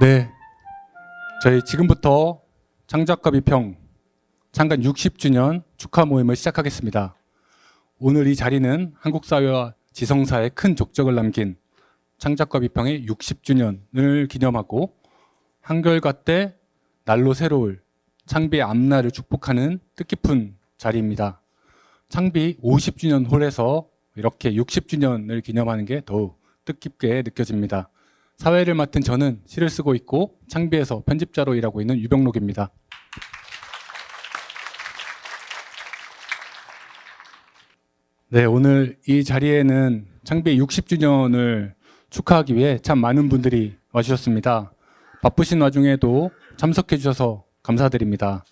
네, 저희 지금부터 창작과 비평 창간 60주년 축하 모임을 시작하겠습니다. 오늘 이 자리는 한국 사회와 지성사에 큰 족적을 남긴 창작과 비평의 60주년을 기념하고 한결같되 날로 새로울 창비의 앞날을 축복하는 뜻깊은 자리입니다. 창비 50주년 홀에서 이렇게 60주년을 기념하는 게 더욱 뜻깊게 느껴집니다. 사회를 맡은 저는 시를 쓰고 있고 창비에서 편집자로 일하고 있는 유병록입니다. 네, 오늘 이 자리에는 창비 60주년을 축하하기 위해 참 많은 분들이 와주셨습니다. 바쁘신 와중에도 참석해 주셔서 감사드립니다.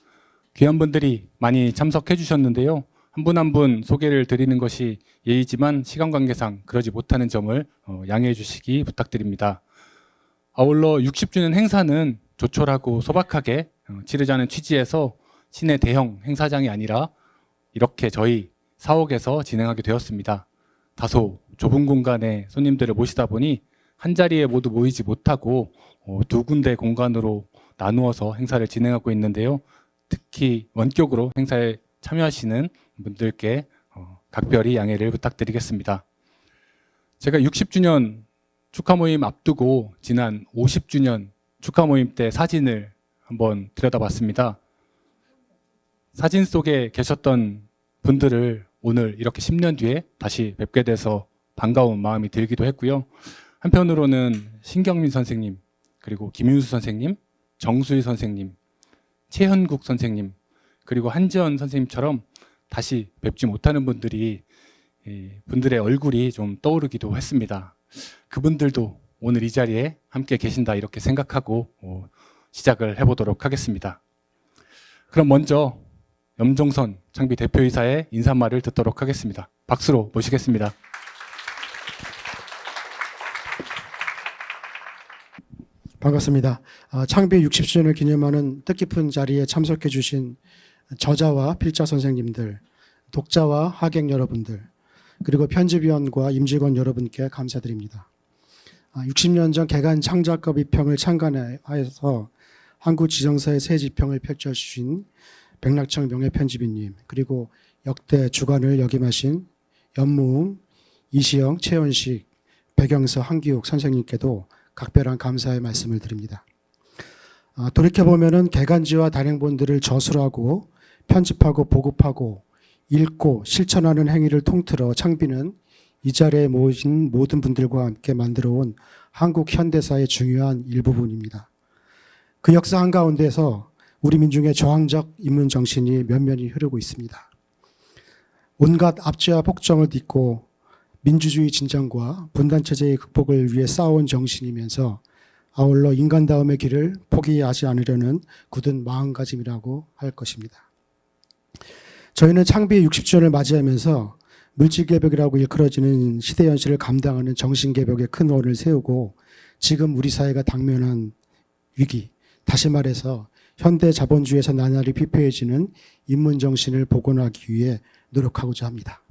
귀한 분들이 많이 참석해 주셨는데요. 한 분 한 분 소개를 드리는 것이 예의지만 시간 관계상 그러지 못하는 점을 양해해 주시기 부탁드립니다. 아울러 60주년 행사는 조촐하고 소박하게 치르자는 취지에서 시내 대형 행사장이 아니라 이렇게 저희 사옥에서 진행하게 되었습니다. 다소 좁은 공간에 손님들을 모시다 보니 한 자리에 모두 모이지 못하고 두 군데 공간으로 나누어서 행사를 진행하고 있는데요. 특히 원격으로 행사에 참여하시는 분들께 각별히 양해를 부탁드리겠습니다. 제가 60주년 축하 모임 앞두고 지난 50주년 축하 모임 때 사진을 한번 들여다봤습니다. 사진 속에 계셨던 분들을 오늘 이렇게 10년 뒤에 다시 뵙게 돼서 반가운 마음이 들기도 했고요. 한편으로는 신경민 선생님, 그리고 김윤수 선생님, 정수희 선생님, 최현국 선생님, 그리고 한지연 선생님처럼 다시 뵙지 못하는 분들이 분들의 얼굴이 좀 떠오르기도 했습니다. 그분들도 오늘 이 자리에 함께 계신다 이렇게 생각하고 시작을 해보도록 하겠습니다. 그럼 먼저 염종선 창비 대표이사의 인사말을 듣도록 하겠습니다. 박수로 모시겠습니다. 반갑습니다. 창비 60주년을 기념하는 뜻깊은 자리에 참석해 주신 저자와 필자 선생님들, 독자와 하객 여러분들, 그리고 편집위원과 임직원 여러분께 감사드립니다. 60년 전 개간 창작과 비평을 창간하여서 한국 지성사의 새 지평을 펼쳐주신 백낙청 명예편집인님, 그리고 역대 주관을 역임하신 연무웅, 이시영, 최원식, 백영서, 한기욱 선생님께도 각별한 감사의 말씀을 드립니다. 돌이켜보면 개간지와 단행본들을 저술하고 편집하고 보급하고 읽고 실천하는 행위를 통틀어 창비는 이 자리에 모인 모든 분들과 함께 만들어온 한국 현대사의 중요한 일부분입니다. 그 역사 한가운데서 우리 민중의 저항적 인문 정신이 면면히 흐르고 있습니다. 온갖 압제와 폭정을 딛고 민주주의 진정과 분단체제의 극복을 위해 싸워온 정신이면서 아울러 인간다움의 길을 포기하지 않으려는 굳은 마음가짐이라고 할 것입니다. 저희는 창비 60주년을 맞이하면서 물질개벽이라고 일컬어지는 시대 현실을 감당하는 정신개벽의 큰 원을 세우고 지금 우리 사회가 당면한 위기, 다시 말해서 현대 자본주의에서 나날이 피폐해지는 인문정신을 복원하기 위해 노력하고자 합니다.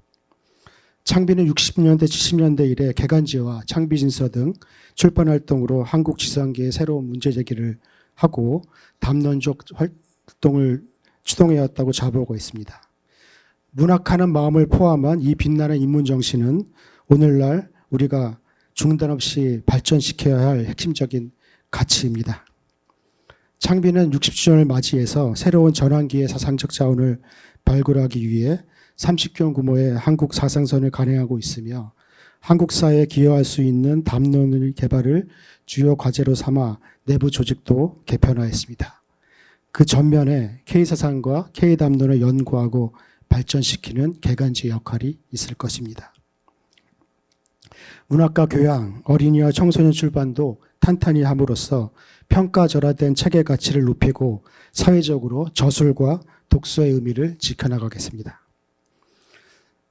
창비는 60년대, 70년대 이래 개간지와 창비진서 등 출판활동으로 한국 지성계의 새로운 문제제기를 하고 담론적 활동을 추동해왔다고 자부하고 있습니다. 문학하는 마음을 포함한 이 빛나는 인문정신은 오늘날 우리가 중단 없이 발전시켜야 할 핵심적인 가치입니다. 창비는 60주년을 맞이해서 새로운 전환기의 사상적 자원을 발굴하기 위해 30권 규모의 한국 사상선을 간행하고 있으며 한국 사회에 기여할 수 있는 담론의 개발을 주요 과제로 삼아 내부 조직도 개편하였습니다. 그 전면에 K사상과 K담론을 연구하고 발전시키는 개간지의 역할이 있을 것입니다. 문학과 교양, 어린이와 청소년 출판도 탄탄히 함으로써 평가절하된 책의 가치를 높이고 사회적으로 저술과 독서의 의미를 지켜나가겠습니다.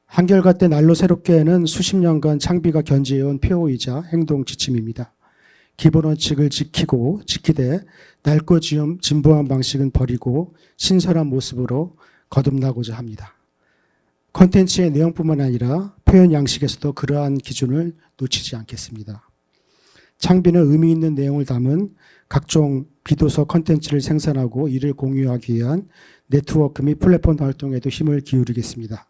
한결같되 날로 새롭게는 수십 년간 창비가 견지해온 표어이자 행동 지침입니다. 기본 원칙을 지키고 지키되 낡고 진보한 방식은 버리고 신선한 모습으로 거듭나고자 합니다. 콘텐츠의 내용뿐만 아니라 표현 양식에서도 그러한 기준을 놓치지 않겠습니다. 창비는 의미 있는 내용을 담은 각종 비도서 컨텐츠를 생산하고 이를 공유하기 위한 네트워크 및 플랫폼 활동에도 힘을 기울이겠습니다.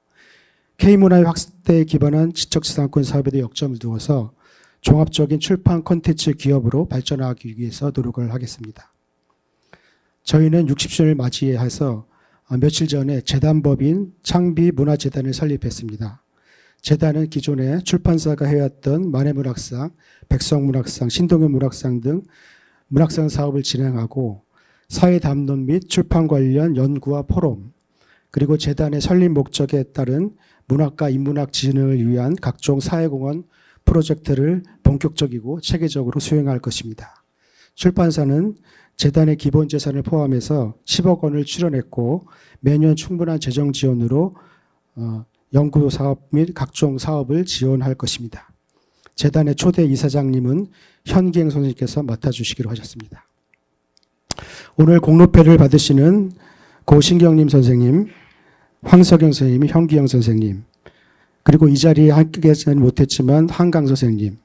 K문화의 확대에 기반한 지적재산권 사업에도 역점을 두어서 종합적인 출판 콘텐츠 기업으로 발전하기 위해서 노력을 하겠습니다. 저희는 60주년을 맞이해서 며칠 전에 재단법인 창비문화재단을 설립했습니다. 재단은 기존에 출판사가 해왔던 만해문학상, 백성문학상, 신동엽문학상 등 문학상 사업을 진행하고 사회담론 및 출판 관련 연구와 포럼, 그리고 재단의 설립 목적에 따른 문학과 인문학 진흥을 위한 각종 사회공헌 프로젝트를 본격적이고 체계적으로 수행할 것입니다. 출판사는 재단의 기본 재산을 포함해서 10억 원을 출연했고 매년 충분한 재정 지원으로 연구 사업 및 각종 사업을 지원할 것입니다. 재단의 초대 이사장님은 현기행 선생님께서 맡아주시기로 하셨습니다. 오늘 공로패를 받으시는 고신경림 선생님, 황석영 선생님, 현기영 선생님, 그리고 이 자리에 함께 계시지 못했지만 한강 선생님,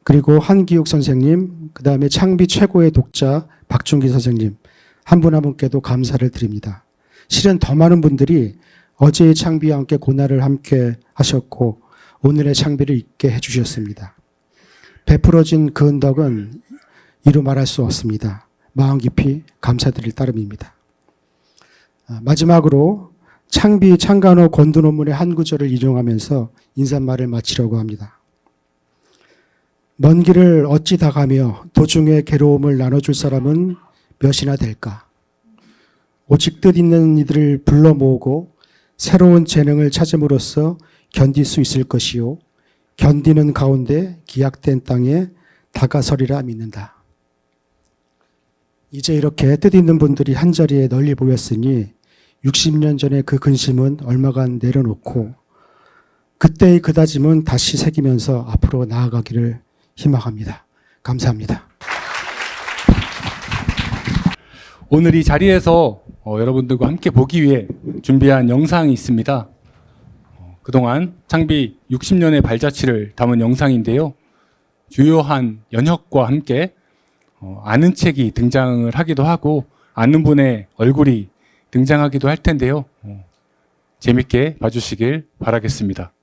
그리고 한기욱 선생님, 그 다음에 창비 최고의 독자 박준기 선생님, 한 분 한 분께도 감사를 드립니다. 실은 더 많은 분들이 어제의 창비와 함께 고난을 함께 하셨고 오늘의 창비를 있게 해주셨습니다. 베풀어진 그 은덕은 이루 말할 수 없습니다. 마음 깊이 감사드릴 따름입니다. 마지막으로 창비 창간호 권두 논문의 한 구절을 인용하면서 인사말을 마치려고 합니다. 먼 길을 어찌 다 가며 도중에 괴로움을 나눠줄 사람은 몇이나 될까? 오직 뜻 있는 이들을 불러 모으고 새로운 재능을 찾음으로써 견딜 수 있을 것이요. 견디는 가운데 기약된 땅에 다가서리라 믿는다. 이제 이렇게 뜻 있는 분들이 한자리에 널리 모였으니 60년 전의 그 근심은 얼마간 내려놓고 그때의 그 다짐은 다시 새기면서 앞으로 나아가기를 희망합니다. 감사합니다. 오늘 이 자리에서 여러분들과 함께 보기 위해 준비한 영상이 있습니다. 그동안 창비 60년의 발자취를 담은 영상인데요. 주요한 연혁과 함께 아는 책이 등장을 하기도 하고 아는 분의 얼굴이 등장하기도 할 텐데요. 재밌게 봐주시길 바라겠습니다.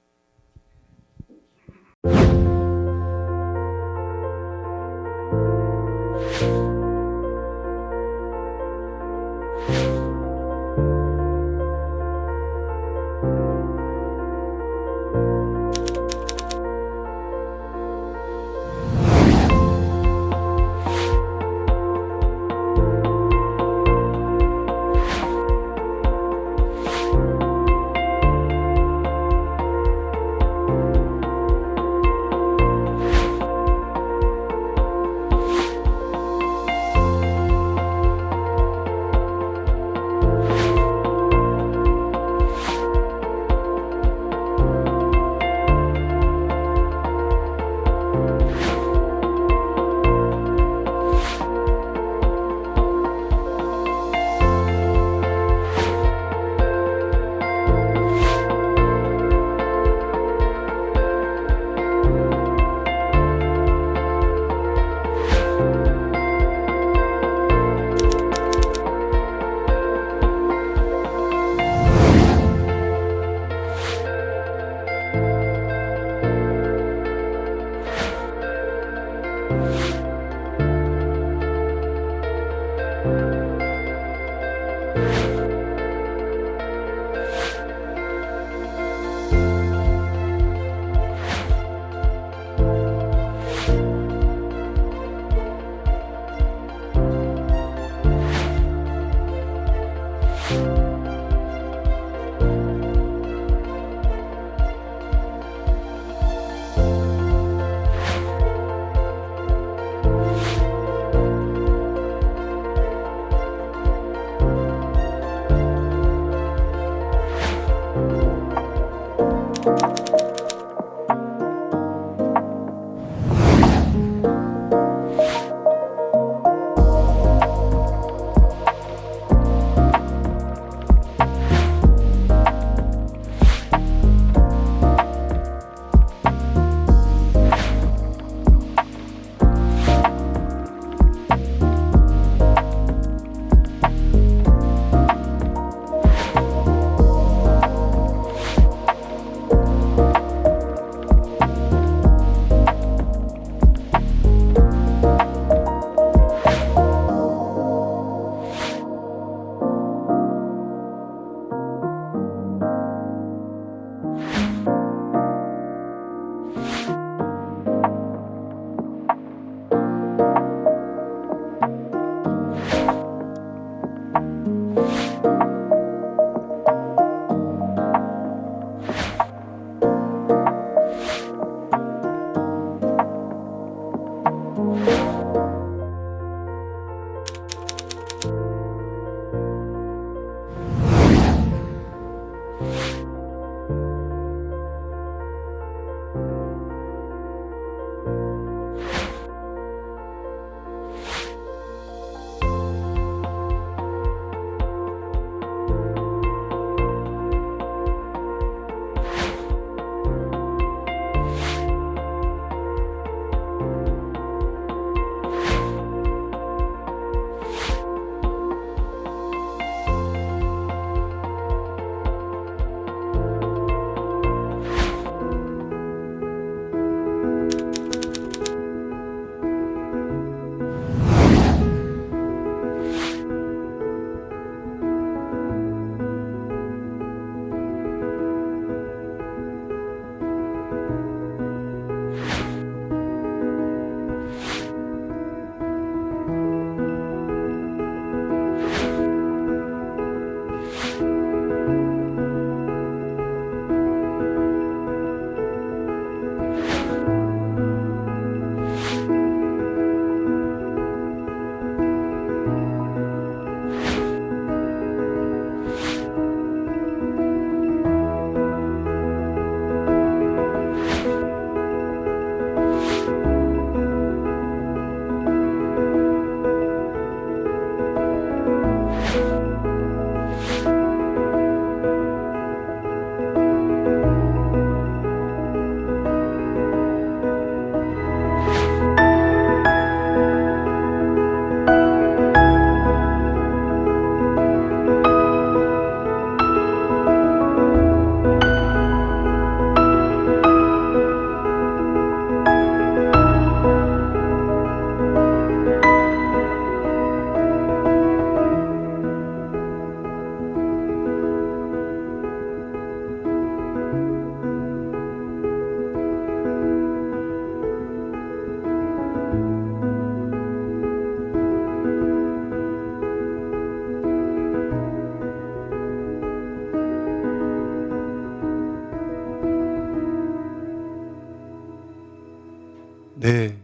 네,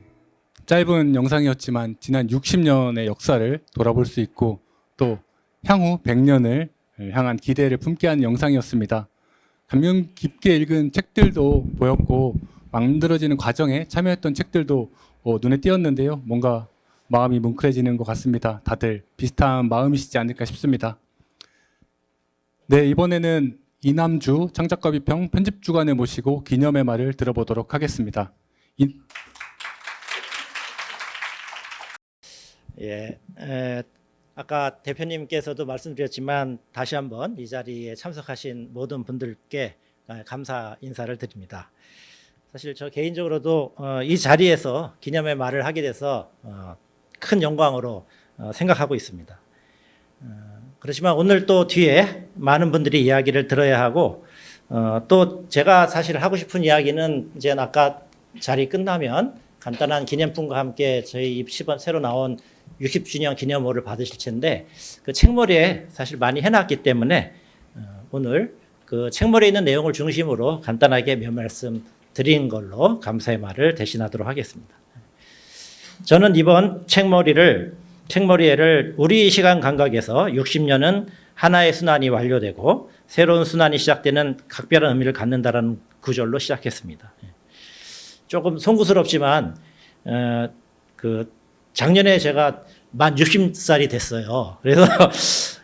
짧은 영상이었지만 지난 60년의 역사를 돌아볼 수 있고 또 향후 100년을 향한 기대를 품게 한 영상이었습니다. 감명 깊게 읽은 책들도 보였고 만들어지는 과정에 참여했던 책들도 눈에 띄었는데요. 뭔가 마음이 뭉클해지는 것 같습니다. 다들 비슷한 마음이시지 않을까 싶습니다. 네, 이번에는 이남주 창작과 비평 편집주간을 모시고 기념의 말을 들어보도록 하겠습니다. 예, 아까 대표님께서도 말씀드렸지만 다시 한번 이 자리에 참석하신 모든 분들께 감사 인사를 드립니다. 사실 저 개인적으로도 이 자리에서 기념의 말을 하게 돼서 큰 영광으로 생각하고 있습니다. 그렇지만 오늘 또 뒤에 많은 분들이 이야기를 들어야 하고 또 제가 사실 하고 싶은 이야기는 이제 아까 자리 끝나면 간단한 기념품과 함께 저희 입시번 새로 나온 60주년 기념호를 받으실 텐데 그 책머리에 사실 많이 해놨기 때문에 오늘 그 책머리에 있는 내용을 중심으로 간단하게 몇 말씀 드린 걸로 감사의 말을 대신하도록 하겠습니다. 저는 이번 책머리에를 우리 시간 감각에서 60년은 하나의 순환이 완료되고 새로운 순환이 시작되는 각별한 의미를 갖는다라는 구절로 시작했습니다. 조금 송구스럽지만 작년에 제가 만 60살이 됐어요. 그래서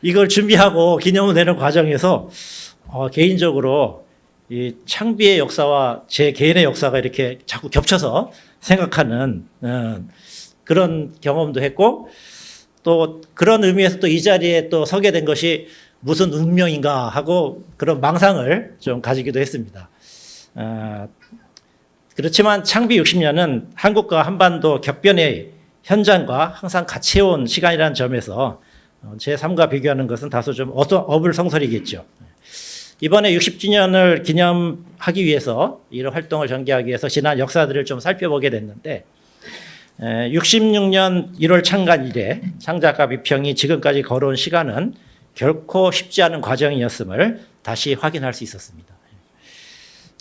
이걸 준비하고 기념을 내는 과정에서 개인적으로 이 창비의 역사와 제 개인의 역사가 이렇게 자꾸 겹쳐서 생각하는 그런 경험도 했고 또 그런 의미에서 또 이 자리에 또 서게 된 것이 무슨 운명인가 하고 그런 망상을 좀 가지기도 했습니다. 그렇지만 창비 60년은 한국과 한반도 격변의 현장과 항상 같이 해온 시간이라는 점에서 제 삶과 비교하는 것은 다소 좀 어불성설이겠죠. 이번에 60주년을 기념하기 위해서 이런 활동을 전개하기 위해서 지난 역사들을 좀 살펴보게 됐는데 66년 1월 창간 이래 창작과 비평이 지금까지 걸어온 시간은 결코 쉽지 않은 과정이었음을 다시 확인할 수 있었습니다.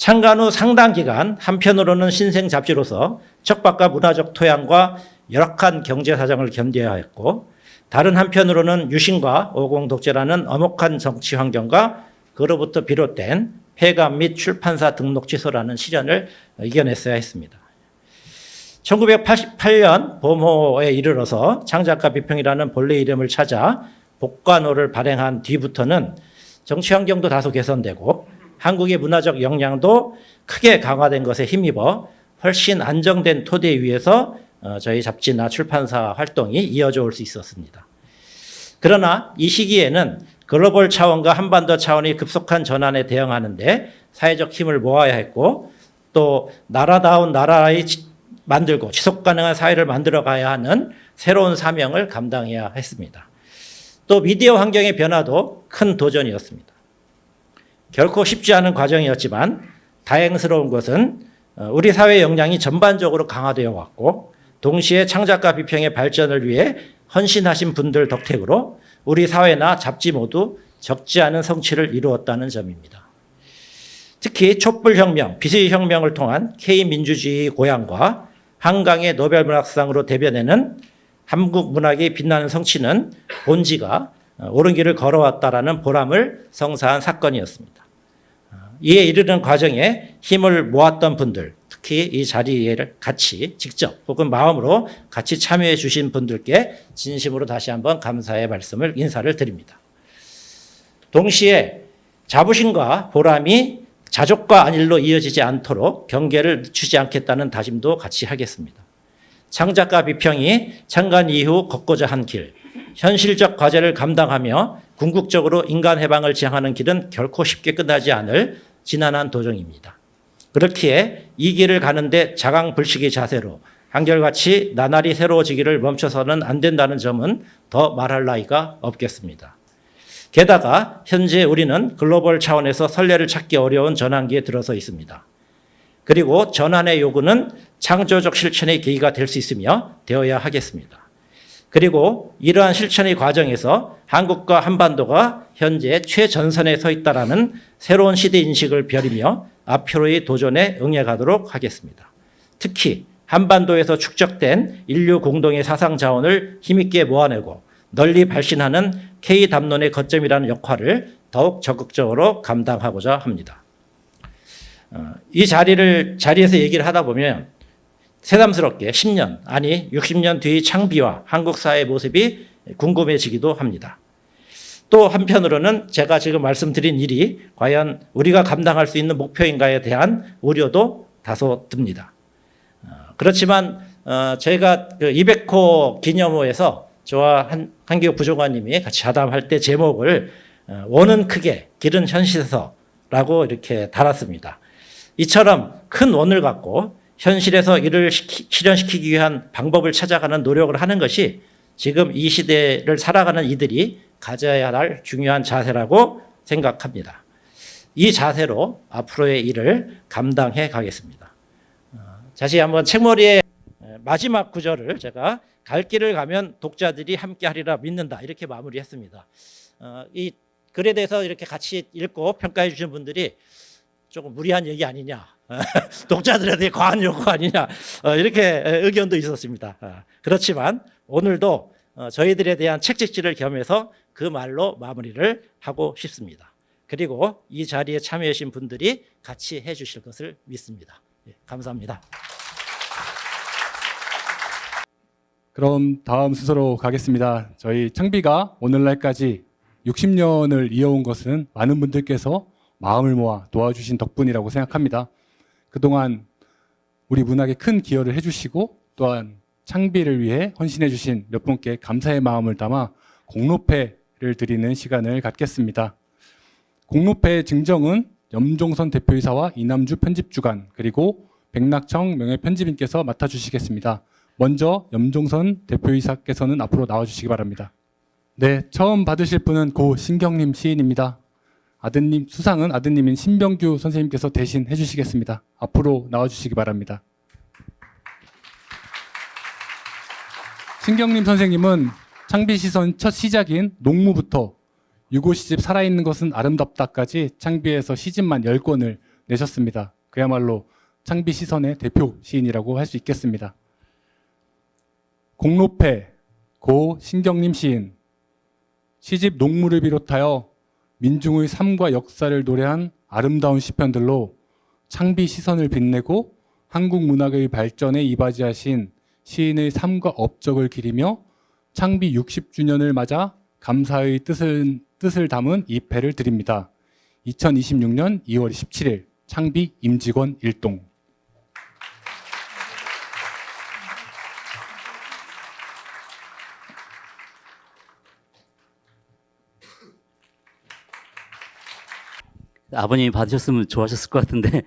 창간 후 상당 기간 한편으로는 신생 잡지로서 척박과 문화적 토양과 열악한 경제 사정을 견뎌야 했고, 다른 한편으로는 유신과 오공 독재라는 엄혹한 정치 환경과 그로부터 비롯된 폐감 및 출판사 등록 취소라는 시련을 이겨냈어야 했습니다. 1988년 봄호에 이르러서 창작가 비평이라는 본래 이름을 찾아 복관호를 발행한 뒤부터는 정치 환경도 다소 개선되고 한국의 문화적 역량도 크게 강화된 것에 힘입어 훨씬 안정된 토대 위에서 저희 잡지나 출판사 활동이 이어져 올 수 있었습니다. 그러나 이 시기에는 글로벌 차원과 한반도 차원이 급속한 전환에 대응하는데 사회적 힘을 모아야 했고, 또 나라다운 나라의 만들고 지속 가능한 사회를 만들어 가야 하는 새로운 사명을 감당해야 했습니다. 또 미디어 환경의 변화도 큰 도전이었습니다. 결코 쉽지 않은 과정이었지만 다행스러운 것은 우리 사회의 역량이 전반적으로 강화되어 왔고, 동시에 창작가 비평의 발전을 위해 헌신하신 분들 덕택으로 우리 사회나 잡지 모두 적지 않은 성취를 이루었다는 점입니다. 특히 촛불혁명, 비스혁명을 통한 K민주주의 고향과 한강의 노벨문학상으로 대변되는 한국 문학의 빛나는 성취는 본지가 옳은 길을 걸어왔다라는 보람을 성사한 사건이었습니다. 이에 이르는 과정에 힘을 모았던 분들, 특히 이 자리를 같이 직접 혹은 마음으로 같이 참여해 주신 분들께 진심으로 다시 한번 감사의 말씀을 인사를 드립니다. 동시에 자부심과 보람이 자족과 안일로 이어지지 않도록 경계를 늦추지 않겠다는 다짐도 같이 하겠습니다. 창작가 비평이 창간 이후 걷고자 한 길, 현실적 과제를 감당하며 궁극적으로 인간 해방을 지향하는 길은 결코 쉽게 끝나지 않을 지난한 도전입니다. 그렇기에 이 길을 가는데 자강불식의 자세로 한결같이 나날이 새로워지기를 멈춰서는 안 된다는 점은 더 말할 나위가 없겠습니다. 게다가 현재 우리는 글로벌 차원에서 선례를 찾기 어려운 전환기에 들어서 있습니다. 그리고 전환의 요구는 창조적 실천의 계기가 될 수 있으며 되어야 하겠습니다. 그리고 이러한 실천의 과정에서 한국과 한반도가 현재 최전선에 서 있다라는 새로운 시대 인식을 벼리며 앞으로의 도전에 응해가도록 하겠습니다. 특히 한반도에서 축적된 인류 공동의 사상 자원을 힘있게 모아내고 널리 발신하는 K담론의 거점이라는 역할을 더욱 적극적으로 감당하고자 합니다. 이 자리에서 얘기를 하다 보면 새삼스럽게 10년, 아니 60년 뒤의 창비와 한국 사회의 모습이 궁금해지기도 합니다. 또 한편으로는 제가 지금 말씀드린 일이 과연 우리가 감당할 수 있는 목표인가에 대한 우려도 다소 듭니다. 그렇지만 저희가 그 200호 기념호에서 저와 한기욱 부총관님이 같이 자담할 때 제목을 원은 크게 길은 현실에서라고 이렇게 달았습니다. 이처럼 큰 원을 갖고 현실에서 이를 실현시키기 위한 방법을 찾아가는 노력을 하는 것이 지금 이 시대를 살아가는 이들이 가져야 할 중요한 자세라고 생각합니다. 이 자세로 앞으로의 일을 감당해 가겠습니다. 다시 한번 책머리의 마지막 구절을 제가 갈 길을 가면 독자들이 함께하리라 믿는다 이렇게 마무리했습니다. 이 글에 대해서 이렇게 같이 읽고 평가해 주신 분들이 조금 무리한 얘기 아니냐, 독자들에 과한 요구 아니냐 이렇게 의견도 있었습니다. 그렇지만 오늘도 저희들에 대한 책찍질을 겸해서 그 말로 마무리를 하고 싶습니다. 그리고 이 자리에 참여해 주신 분들이 같이 해 주실 것을 믿습니다. 감사합니다. 그럼 다음 순서로 가겠습니다. 저희 창비가 오늘날까지 60년을 이어온 것은 많은 분들께서 마음을 모아 도와주신 덕분이라고 생각합니다. 그동안 우리 문학에 큰 기여를 해주시고 또한 창비를 위해 헌신해 주신 몇 분께 감사의 마음을 담아 공로패를 드리는 시간을 갖겠습니다. 공로패 증정은 염종선 대표이사와 이남주 편집주간 그리고 백낙청 명예편집인께서 맡아주시겠습니다. 먼저 염종선 대표이사께서는 앞으로 나와주시기 바랍니다. 네, 처음 받으실 분은 고 신경림 시인입니다. 아드님 수상은 아드님인 신병규 선생님께서 대신 해주시겠습니다. 앞으로 나와주시기 바랍니다. 신경림 선생님은 창비시선 첫 시작인 농무부터 유고 시집 살아있는 것은 아름답다까지 창비에서 시집만 10권을 내셨습니다. 그야말로 창비 시선의 대표 시인이라고 할 수 있겠습니다. 공로패 고 신경림 시인, 시집 농무를 비롯하여 민중의 삶과 역사를 노래한 아름다운 시편들로 창비 시선을 빛내고 한국 문학의 발전에 이바지하신 시인의 삶과 업적을 기리며 창비 60주년을 맞아 감사의 뜻을 담은 이 패를 드립니다. 2026년 2월 17일 창비 임직원 일동. 아버님이 받으셨으면 좋아하셨을 것 같은데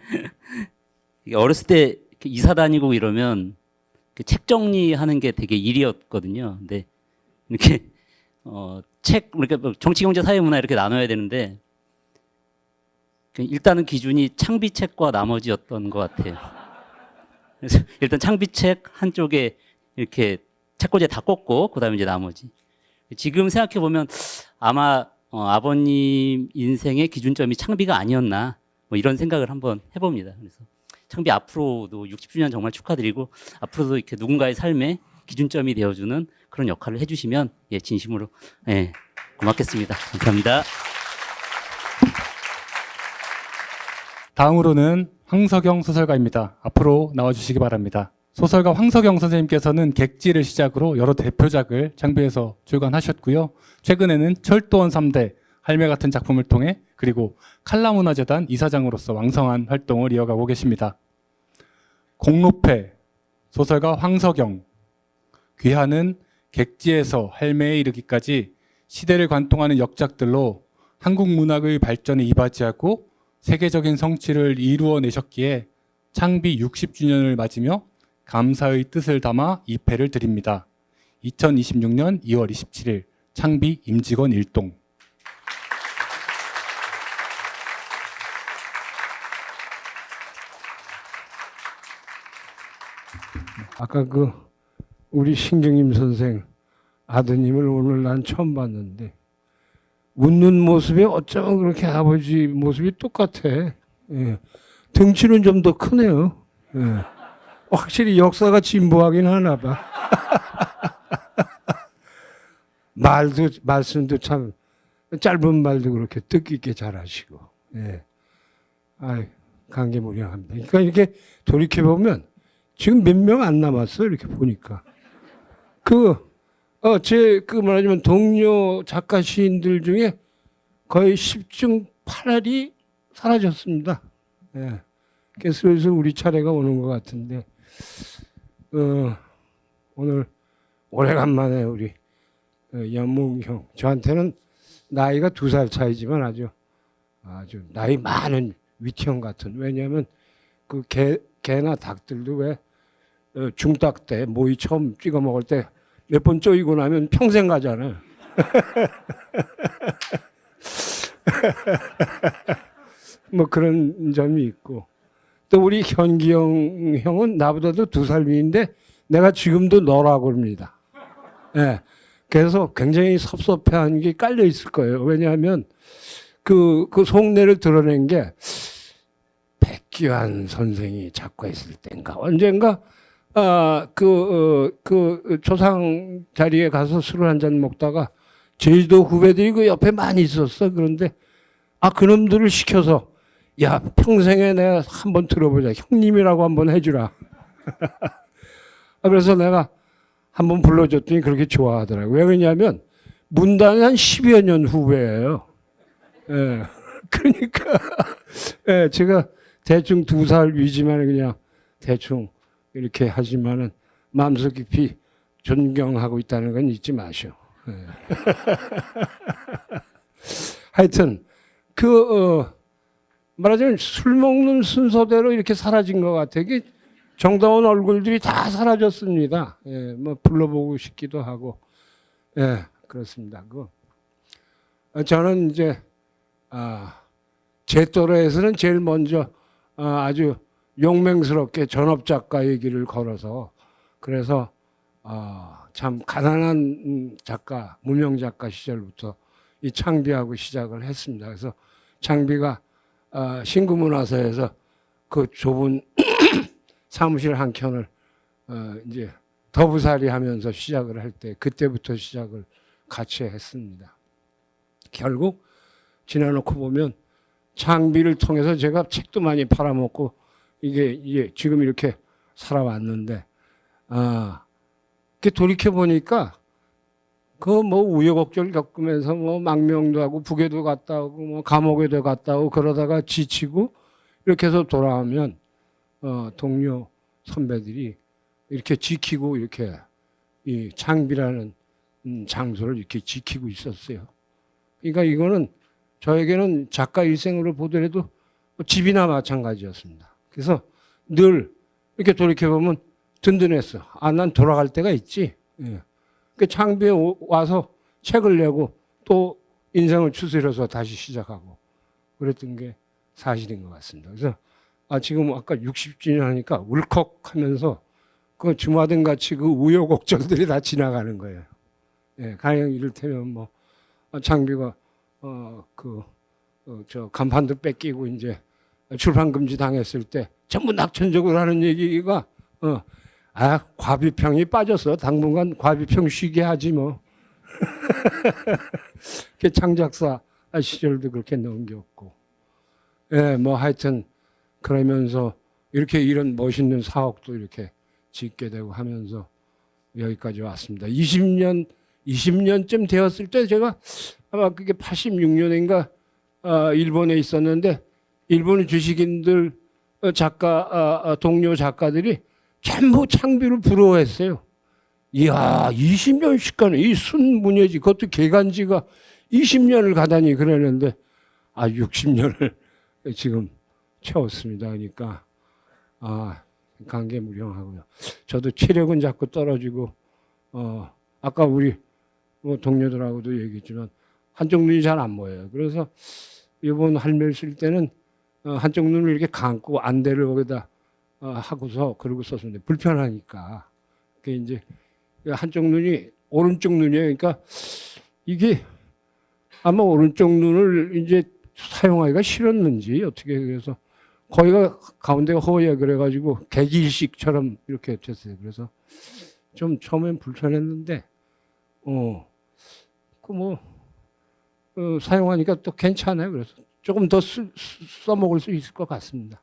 이게 어렸을 때 이렇게 이사 다니고 이러면 책 정리하는 게 되게 일이었거든요. 근데 이렇게 책 이렇게 정치, 경제, 사회, 문화 이렇게 나눠야 되는데 일단은 기준이 창비책과 나머지였던 것 같아요. 그래서 일단 창비책 한쪽에 이렇게 책꽂이에 다 꽂고 그다음에 이제 나머지. 지금 생각해 보면 아마 아버님 인생의 기준점이 창비가 아니었나 뭐 이런 생각을 한번 해봅니다. 그래서 창비 앞으로도 60주년 정말 축하드리고 앞으로도 이렇게 누군가의 삶의 기준점이 되어주는 그런 역할을 해주시면 예, 진심으로 예, 고맙겠습니다. 감사합니다. 다음으로는 황석영 소설가입니다. 앞으로 나와주시기 바랍니다. 소설가 황석영 선생님께서는 객지를 시작으로 여러 대표작을 창비해서 출간하셨고요. 최근에는 철도원 3대, 할매 같은 작품을 통해 그리고 칼라문화재단 이사장으로서 왕성한 활동을 이어가고 계십니다. 공로패, 소설가 황석영, 귀하는 객지에서 할매에 이르기까지 시대를 관통하는 역작들로 한국 문학의 발전에 이바지하고 세계적인 성취를 이루어내셨기에 창비 60주년을 맞으며 감사의 뜻을 담아 이 패를 드립니다. 2026년 2월 27일 창비 임직원 일동. 아까 그 우리 신경임 선생 아드님을 오늘 난 처음 봤는데 웃는 모습이 어쩌면 그렇게 아버지 모습이 똑같아. 예. 등치는 좀 더 크네요. 예. 확실히 역사가 진보하긴 하나 봐. 말씀도 참 짧은 말도 그렇게 뜻깊게 잘하시고. 예. 아이, 감개무량합니다. 그러니까 이렇게 돌이켜 보면 지금 몇 명 안 남았어 이렇게 보니까. 말하자면 동료 작가 시인들 중에 거의 10중 8할이 사라졌습니다. 예. 그래서 슬슬 우리 차례가 오는 것 같은데, 오늘 오래간만에 우리 연몽형, 저한테는 나이가 2살 차이지만 아주 나이 많은 위티형 같은, 왜냐하면 그 개나 닭들도 왜 중닭 때 모이 처음 찍어 먹을 때 몇 번 쪼이고 나면 평생 가잖아요. 뭐 그런 점이 있고, 또 우리 현기영 형은 나보다도 2살 위인데 내가 지금도 너라고 합니다. 예. 그래서 굉장히 섭섭해한 게 깔려 있을 거예요. 왜냐하면 그 속내를 드러낸 게 백기환 선생이 작가했을 때인가 언젠가 초상 자리에 가서 술을 한 잔 먹다가 제주도 후배들이 그 옆에 많이 있었어. 그런데 그놈들을 시켜서 야, 평생에 내가 한번 들어보자. 형님이라고 한번 해주라. 그래서 내가 한번 불러줬더니 그렇게 좋아하더라고요. 왜 그러냐면 문단이 한 10여 년 후배예요. 예. 그러니까 예, 제가 대충 2살 위지만 그냥 대충 이렇게 하지만은 마음속 깊이 존경하고 있다는 건 잊지 마시오. 예. 하여튼 말하자면 술 먹는 순서대로 이렇게 사라진 것 같아. 이게 정다운 얼굴들이 다 사라졌습니다. 예, 뭐 불러보고 싶기도 하고, 예, 그렇습니다. 저는 이제 제 또래에서는 제일 먼저 아주 용맹스럽게 전업 작가 얘기를 걸어서, 그래서 참 가난한 작가, 무명 작가 시절부터 이 창비하고 시작을 했습니다. 그래서 창비가 신구문화사에서 그 좁은 사무실 한 켠을 이제 더부살이 하면서 시작을 할 때 그때부터 시작을 같이 했습니다. 결국 지나놓고 보면 창비를 통해서 제가 책도 많이 팔아먹고 이게 지금 이렇게 살아왔는데 돌이켜 보니까 그 뭐 우여곡절 겪으면서 뭐 망명도 하고 북에도 갔다 오고 뭐 감옥에도 갔다 오고 그러다가 지치고 이렇게 해서 돌아오면 동료 선배들이 이렇게 지키고 이렇게 이 창비라는 장소를 이렇게 지키고 있었어요. 그러니까 이거는 저에게는 작가 일생으로 보더라도 집이나 마찬가지였습니다. 그래서 늘 이렇게 돌이켜보면 든든했어. 난 돌아갈 때가 있지. 예. 그 창비에 와서 책을 내고 또 인생을 추스려서 다시 시작하고 그랬던 게 사실인 것 같습니다. 그래서 지금 아까 60주년 하니까 울컥하면서 그 주마등 같이 그 우여곡절들이 다 지나가는 거예요. 예, 가령 이를테면 뭐 창비가 저 간판도 뺏기고 이제 출판 금지 당했을 때 전부 낙천적으로 하는 얘기가 과비평이 빠졌어. 당분간 과비평 쉬게 하지 뭐. 그 창작사 시절도 그렇게 넘겼고. 예, 뭐 하여튼 그러면서 이렇게 이런 멋있는 사옥도 이렇게 짓게 되고 하면서 여기까지 왔습니다. 20년쯤 되었을 때 제가 아마 그게 86년인가 일본에 있었는데 일본 주식인들 작가 동료 작가들이 전부 창비를 부러워했어요. 이야 20년씩 가는 이 순문예지 그것도 개간지가 20년을 가다니 그러는데 60년을 지금 채웠습니다. 그러니까 감개무량하고요. 저도 체력은 자꾸 떨어지고 아까 우리 뭐 동료들하고도 얘기했지만 한쪽 눈이 잘 안 보여요. 그래서 이번 할매를 쓸 때는 한쪽 눈을 이렇게 감고 안대를 거기다 하고서 그러고 썼는데 불편하니까 그게 이제 한쪽 눈이 오른쪽 눈이에요. 그러니까 이게 아마 오른쪽 눈을 이제 사용하기가 싫었는지 어떻게 그래서 거기가 가운데가 허해 그래가지고 개기식처럼 이렇게 됐어요. 그래서 좀 처음엔 불편했는데 사용하니까 또 괜찮아요. 그래서 조금 더 써먹을 수 있을 것 같습니다.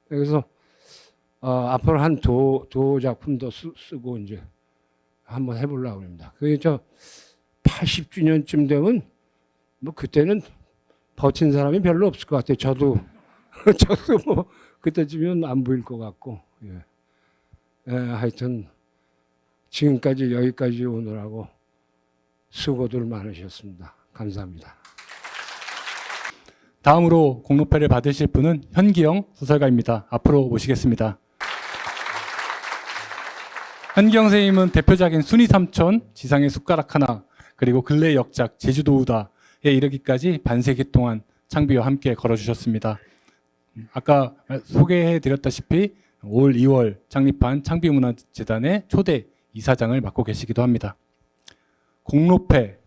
그래서 앞으로 한 도 작품 더 쓰고 이제 한번 해보려고 합니다. 그게 80주년쯤 되면 뭐 그때는 버틴 사람이 별로 없을 것 같아요. 저도 뭐 그때쯤이면 안 보일 것 같고. 하여튼 지금까지 여기까지 오느라고 수고들 많으셨습니다. 감사합니다. 다음으로 공로패를 받으실 분은 현기영 소설가입니다. 앞으로 모시겠습니다. 현기영 선생님은 대표작인 순이삼촌, 지상의 숟가락 하나, 그리고 근래 역작 제주도우다에 이르기까지 반세기 동안 창비와 함께 걸어주셨습니다. 아까 소개해드렸다시피 올 2월 창립한 창비문화재단의 초대 이사장을 맡고 계시기도 합니다. 공로패,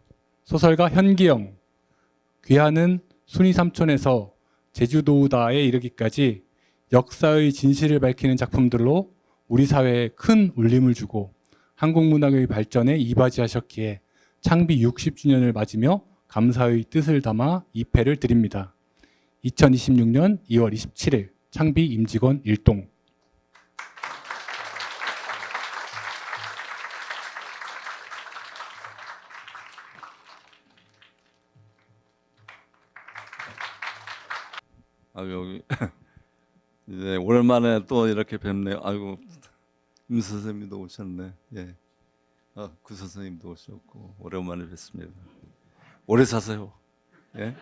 소설가 현기영, 귀하는 순이삼촌에서 제주도우다에 이르기까지 역사의 진실을 밝히는 작품들로 우리 사회에 큰 울림을 주고 한국 문학의 발전에 이바지하셨기에 창비 60주년을 맞으며 감사의 뜻을 담아 이 패를 드립니다. 2026년 2월 27일 창비 임직원 1동. 여기 이제 오랜만에 또 이렇게 뵙네요. 아이고 임 선생님도 오셨네. 예. 구 선생님도 오셨고 오랜만에 뵙습니다. 오래 사세요. 예.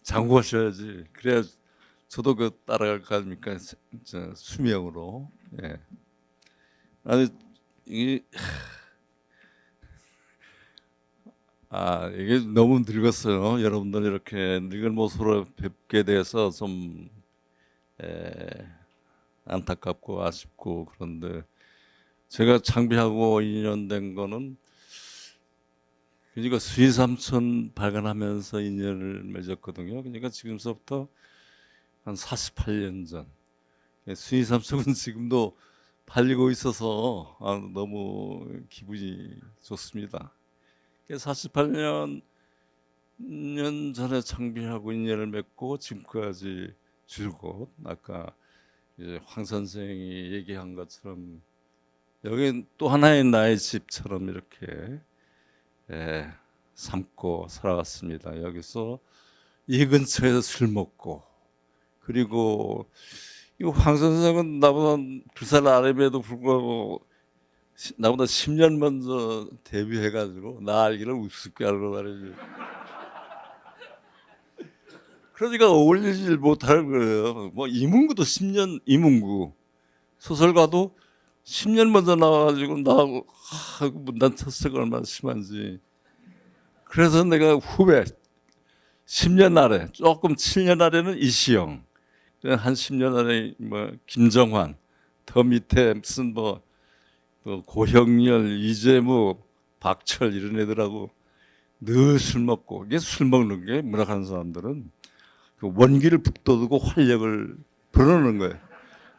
장구하셔야지. 그래야 저도 그 따라갈 거 아닙니까? 수명으로. 예. 이게 이게 너무 늙었어요. 여러분들 이렇게 늙은 모습으로 뵙게 돼서 좀 안타깝고 아쉽고 그런데 제가 창비하고 2년 된 거는 그러니까 수의삼촌 발간하면서 인연을 맺었거든요. 그러니까 지금서부터 한 48년 전. 수의삼촌은 지금도 팔리고 있어서 너무 기분이 좋습니다. 48년 전에 창비하고 인연을 맺고 지금까지 줄곧 아까 이제 황 선생이 얘기한 것처럼 여기 또 하나의 나의 집처럼 이렇게 삼고 살아왔습니다. 여기서 이 근처에서 술 먹고 그리고 이 황 선생은 나보다 2살 아래임에도 불구하고 나보다 10년 먼저 데뷔해가지고 나 알기를 우습게 알고 말이지. 그러니까 어울리질 못할 거예요. 뭐 이문구도 10년 이문구 소설가도 10년 먼저 나와가지고 나하고 문단 터스가 얼마나 심한지. 그래서 내가 후배 10년 아래 조금 7년 아래는 이시영 한 10년 아래 뭐 김정환 더 밑에 무슨 뭐 고형렬 이재무 박철 이런 애들하고 늘 술 먹고 이게 술 먹는 게 문학하는 사람들은 그 원기를 북돋우고 활력을 불어넣는 거예요.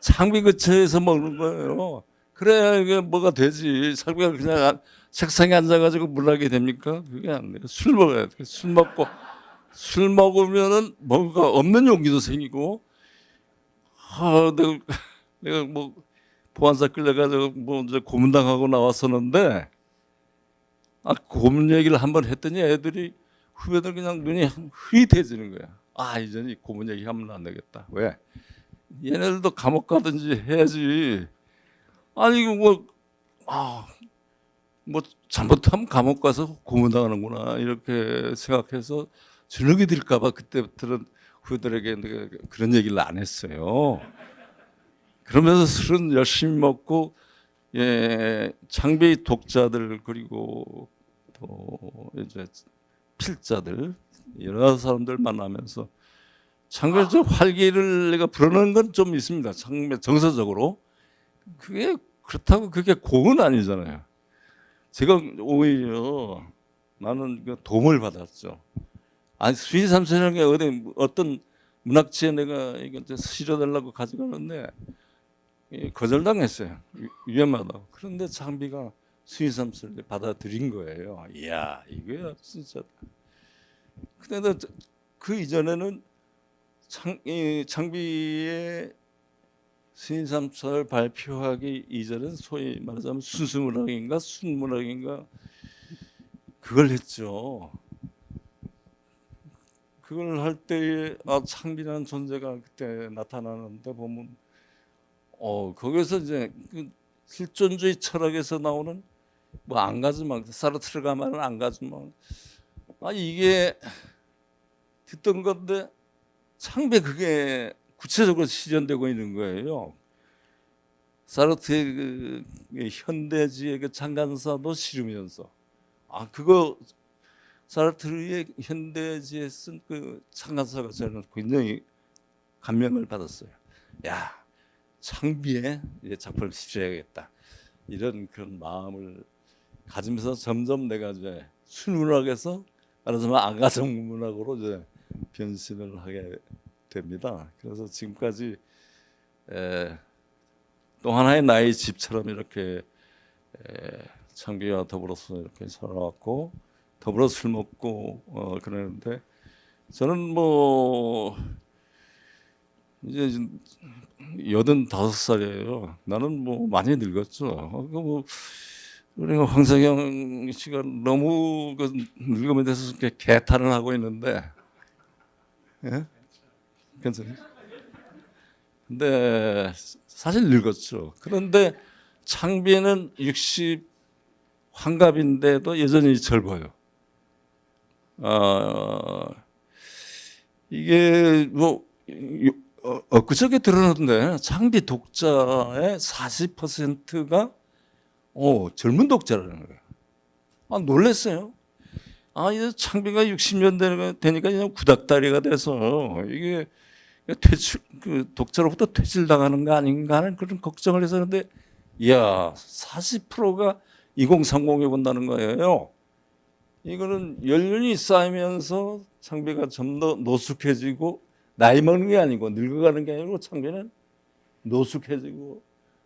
창비 근처에서 먹는 거예요. 그래야 이게 뭐가 되지. 창비가 그냥 책상에 앉아가지고 문학이 됩니까? 그게 안 돼요. 술 먹어야 돼. 술 먹으면은 뭔가 없는 용기도 생기고, 내가 뭐 보안사 끌려가지고 뭐 이제 고문당하고 나왔었는데, 고문 얘기를 한번 했더니 애들이 후배들 그냥 눈이 흐릿해지는 거야. 이제는 고문 얘기 하면 안 되겠다. 왜? 얘네들도 감옥 가든지 해야지. 아니 뭐 잘못하면 감옥 가서 고문당하는구나 이렇게 생각해서 주눅이 들까봐 그때부터는 후배들에게 내가 그런 얘기를 안 했어요. 그러면서 술은 열심히 먹고 창비 독자들 그리고 또 이제 필자들 여러 사람들 만나면서 창비적 활기를 내가 불어넣는 건 좀 있습니다. 창비 정서적으로 그게 그렇다고 그게 공은 아니잖아요. 제가 오히려 나는 도움을 받았죠. 수의삼천형에 어떤 문학지에 내가 이거 실어달라고 가져가는데 거절당했어요. 위험하다고. 그런데 창비가 수의삼천을 받아들인 거예요. 이야 이거야 진짜. 근데 그 이전에는 창비의 수의삼천을 발표하기 이전은 소위 말하자면 순수문학인가 순문학인가 그걸 했죠. 그걸 할 때에 창비라는 존재가 그때 나타나는데 보면 거기서 이제 그 실존주의 철학에서 나오는 뭐 앙가즈망 사르트르가 말하는 앙가즈망 이게 듣던 건데 창비에 그게 구체적으로 실현되고 있는 거예요. 사르트의 그 현대주의 그 창간사도 실으면서 그거 사르트르의 현대주의에 쓴 그 창간사가 저는 굉장히 감명을 받았어요. 야 창비의 작품을 실어야겠다 이런 그런 마음을 가지면서 점점 내가 이제 순문학에서 말하자면 앙가정 문학으로 이제 변신을 하게 됩니다. 그래서 지금까지 또 하나의 나의 집처럼 이렇게 창비와 더불어서 이렇게 살아왔고 더불어 술 먹고 그러는데 저는 뭐 이제 85살이에요. 나는 뭐 많이 늙었죠. 우리 황석영 씨가 너무 그 늙음에 대해서 개탄을 하고 있는데, 예? 괜찮아요. 근데 사실 늙었죠. 그런데 창비는 60 환갑인데도 여전히 젊어요. 이게 뭐 엊그저께 들었는데 창비 독자의 40%가 젊은 독자라는 거예요. 놀랐어요. 이제 창비가 60년 되니까 그냥 구닥다리가 돼서 이게 그 독자로부터 퇴출당하는 거 아닌가 하는 그런 걱정을 했었는데, 이야 40%가 2030에 본다는 거예요. 이거는 연륜이 쌓이면서 창비가 좀 더 노숙해지고, 나이 먹는 게 아니고 늙어가는 게 아니고 창비는 노숙해지고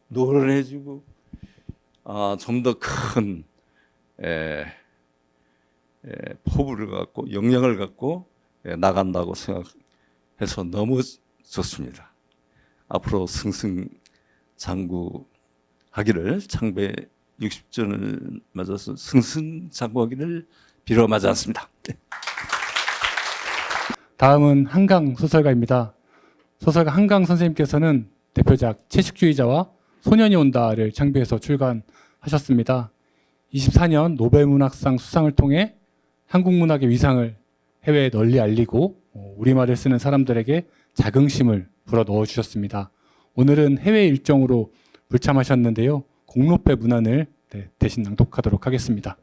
노련해지고 좀 더 큰 포부를 갖고 역량을 갖고 나간다고 생각해서 너무 좋습니다. 앞으로 승승장구하기를, 창배 60주년을 맞아서 승승장구하기를 빌어마지 않습니다. 다음은 한강 소설가입니다. 소설가 한강 선생님께서는 대표작 채식주의자와 소년이 온다를 창비해서 출간하셨습니다. 24년 노벨문학상 수상을 통해 한국 문학의 위상을 해외에 널리 알리고 우리말을 쓰는 사람들에게 자긍심을 불어넣어 주셨습니다. 오늘은 해외 일정으로 불참하셨는데요. 공로패 문안을 대신 낭독하도록 하겠습니다.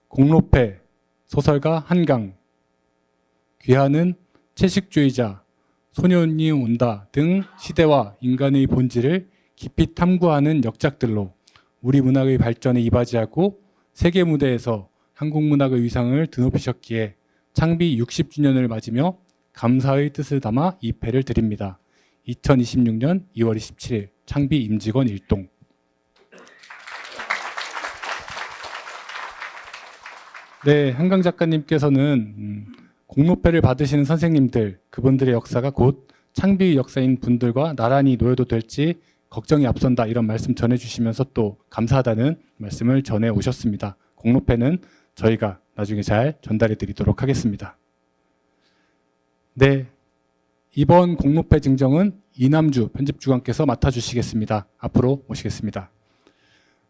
공로패 소설가 한강. 귀하는 채식주의자, 소년이 온다 등 시대와 인간의 본질을 깊이 탐구하는 역작들로 우리 문학의 발전에 이바지하고 세계 무대에서 한국 문학의 위상을 드높이셨기에 창비 60주년을 맞으며 감사의 뜻을 담아 이 패를 드립니다. 2026년 2월 27일 창비 임직원 일동. 네, 한강 작가님께서는 공로패를 받으시는 선생님들, 그분들의 역사가 곧 창비의 역사인 분들과 나란히 놓여도 될지 걱정이 앞선다, 이런 말씀 전해주시면서 또 감사하다는 말씀을 전해 오셨습니다. 공로패는 저희가 나중에 잘 전달해 드리도록 하겠습니다. 네, 이번 공로패 증정은 이남주 편집주관께서 맡아주시겠습니다. 앞으로 모시겠습니다.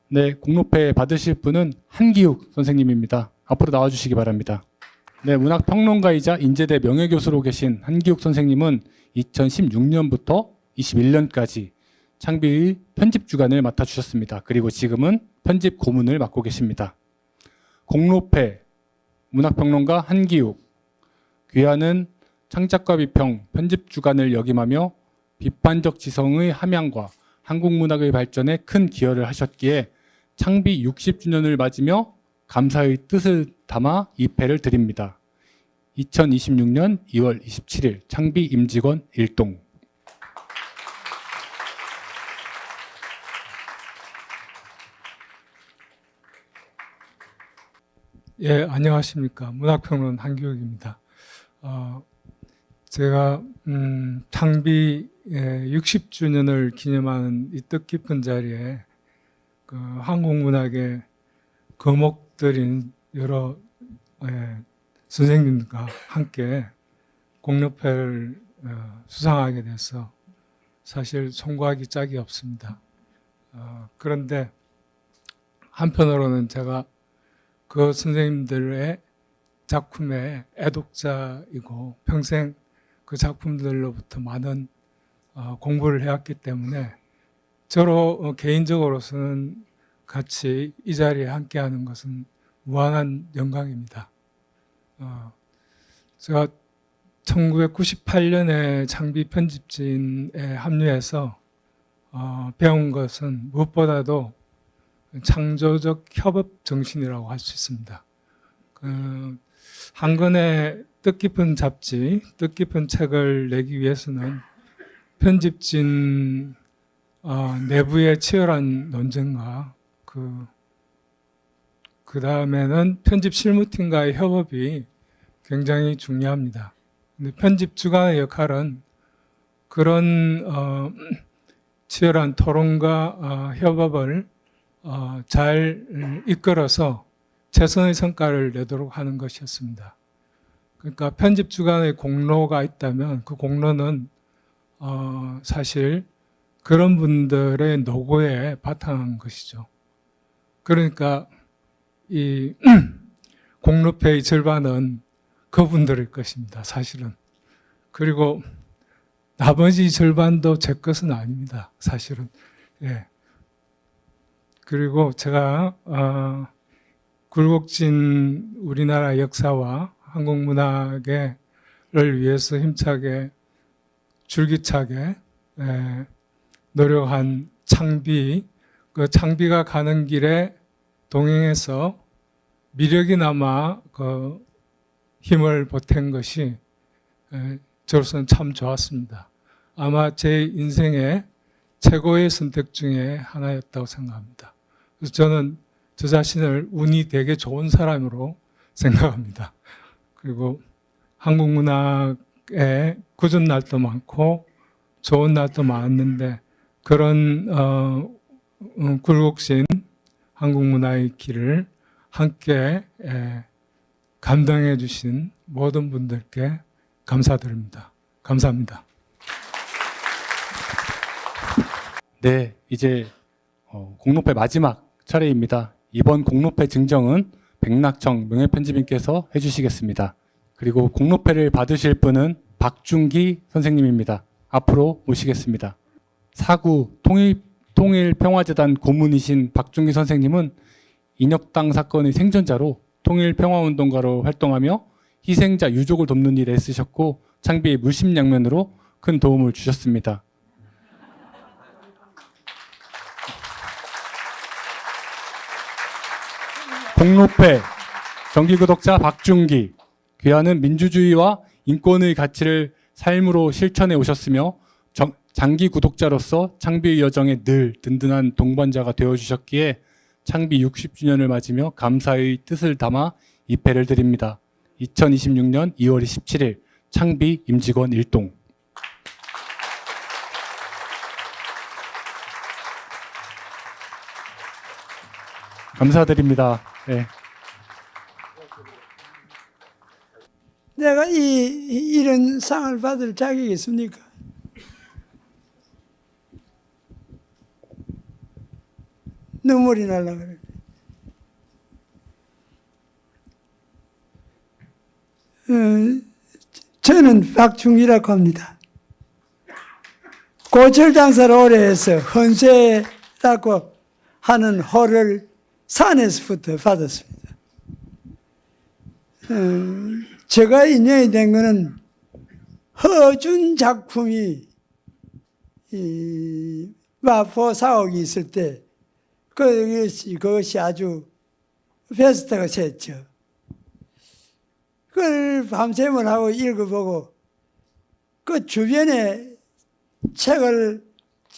네, 공로패 받으실 분은 한기욱 선생님입니다. 앞으로 나와주시기 바랍니다. 네, 문학평론가이자 인제대 명예교수로 계신 한기욱 선생님은 2016년부터 21년까지 창비의 편집주간을 맡아주셨습니다. 그리고 지금은 편집 고문을 맡고 계십니다. 공로패, 문학평론가 한기욱, 귀하는 창작과 비평, 편집주간을 역임하며 비판적 지성의 함양과 한국문학의 발전에 큰 기여를 하셨기에 창비 60주년을 맞으며 감사의 뜻을 담아 이 패를 드립니다. 2026년 2월 27일 창비 임직원 일동. 예, 안녕하십니까. 문학평론 한기욱입니다. 제가 창비 60주년을 기념하는 이 뜻깊은 자리에 그 한국 문학의 거목들인 여러 선생님과 함께 공로패를 수상하게 돼서 사실 송구하기 짝이 없습니다. 그런데 한편으로는 제가 그 선생님들의 작품의 애독자이고 평생 그 작품들로부터 많은 공부를 해왔기 때문에 저로 개인적으로서는 같이 이 자리에 함께하는 것은 무한한 영광입니다. 제가 1998년에 창비 편집진에 합류해서 배운 것은 무엇보다도 창조적 협업 정신이라고 할 수 있습니다. 한 권의 뜻깊은 잡지, 뜻깊은 책을 내기 위해서는 편집진 내부의 치열한 논쟁과 그 다음에는 편집 실무팀과의 협업이 굉장히 중요합니다. 근데 편집 주간의 역할은 그런 치열한 토론과 협업을 잘 이끌어서 최선의 성과를 내도록 하는 것이었습니다. 그러니까 편집 주간의 공로가 있다면 그 공로는 사실 그런 분들의 노고에 바탕한 것이죠. 그러니까 이 공로패의 절반은 그분들의 것입니다. 사실은. 그리고 나머지 절반도 제 것은 아닙니다. 사실은. 예. 그리고 제가 굴곡진 우리나라 역사와 한국 문학을 위해서 힘차게 줄기차게 노력한 창비, 그 창비가 가는 길에 동행해서 미력이나마 그 힘을 보탠 것이 저로서는 참 좋았습니다. 아마 제 인생의 최고의 선택 중에 하나였다고 생각합니다. 그래서 저는 저 자신을 운이 되게 좋은 사람으로 생각합니다. 그리고 한국 문학에 굳은 날도 많고 좋은 날도 많았는데 그런 굴곡진 한국 문화의 길을 함께 감당해 주신 모든 분들께 감사드립니다. 감사합니다. 네, 이제 공로패 마지막 차례입니다. 이번 공로패 증정은 백낙청 명예편집인께서 해주시겠습니다. 그리고 공로패를 받으실 분은 박준기 선생님입니다. 앞으로 모시겠습니다. 사구 통일평화재단 고문이신 박준기 선생님은 인혁당 사건의 생존자로 통일평화운동가로 활동하며 희생자 유족을 돕는 일에 애쓰셨고 창비의 물심양면으로 큰 도움을 주셨습니다. 공로패 정기구독자 박준기, 귀하는 민주주의와 인권의 가치를 삶으로 실천해 오셨으며 장기 구독자로서 창비의 여정에 늘 든든한 동반자가 되어주셨기에 창비 60주년을 맞으며 감사의 뜻을 담아 이 패를 드립니다. 2026년 2월 27일 창비 임직원 1동. 감사드립니다. 네. 내가 이런 상을 받을 자격이 있습니까? 눈물이 날라 그래. 저는 박중기라고 합니다. 고철 장사를 오래 해서 헌세라고 하는 호를 산에서부터 받았습니다. 제가 인연이 된 것은 허준 작품이 이 마포 사옥이 있을 때 그것이 아주 베스트가 됐죠. 그걸 밤샘을 하고 읽어보고 그 주변에 책을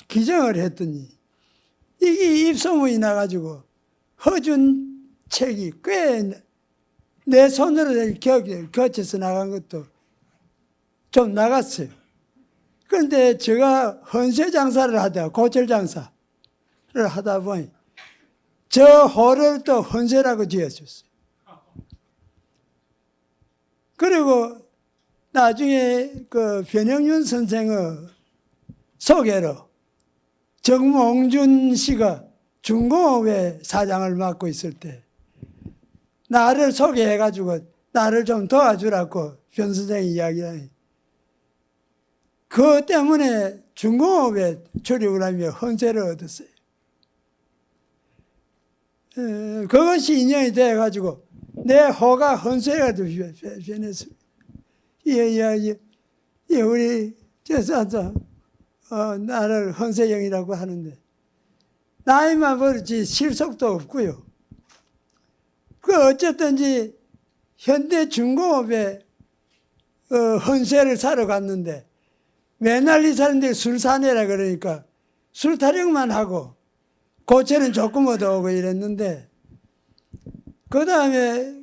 기증을 했더니 이게 입소문이 나가지고 허준 책이 꽤 내 손으로 거쳐서 나간 것도 좀 나갔어요. 그런데 제가 헌세 장사를 하다가 고철 장사를 하다 보니 저 호를 또 헌세라고 지어줬어요. 그리고 나중에 그 변영윤 선생의 소개로 정몽준 씨가 중공업의 사장을 맡고 있을 때 나를 소개해가지고 나를 좀 도와주라고 변 선생이 이야기하니 그 때문에 중공업에 출입을 하며 헌세를 얻었어요. 그것이 인연이 돼가지고 내 호가 헌세가 변했습니다. 우리 제사장 나를 헌세형이라고 하는데 나이만 버릇지 실속도 없고요. 어쨌든지 현대 중공업에 헌세를 사러 갔는데 맨날 이 사람들이 술 사내라 그러니까 술 타령만 하고 고철은 조금 얻어오고 이랬는데 그 다음에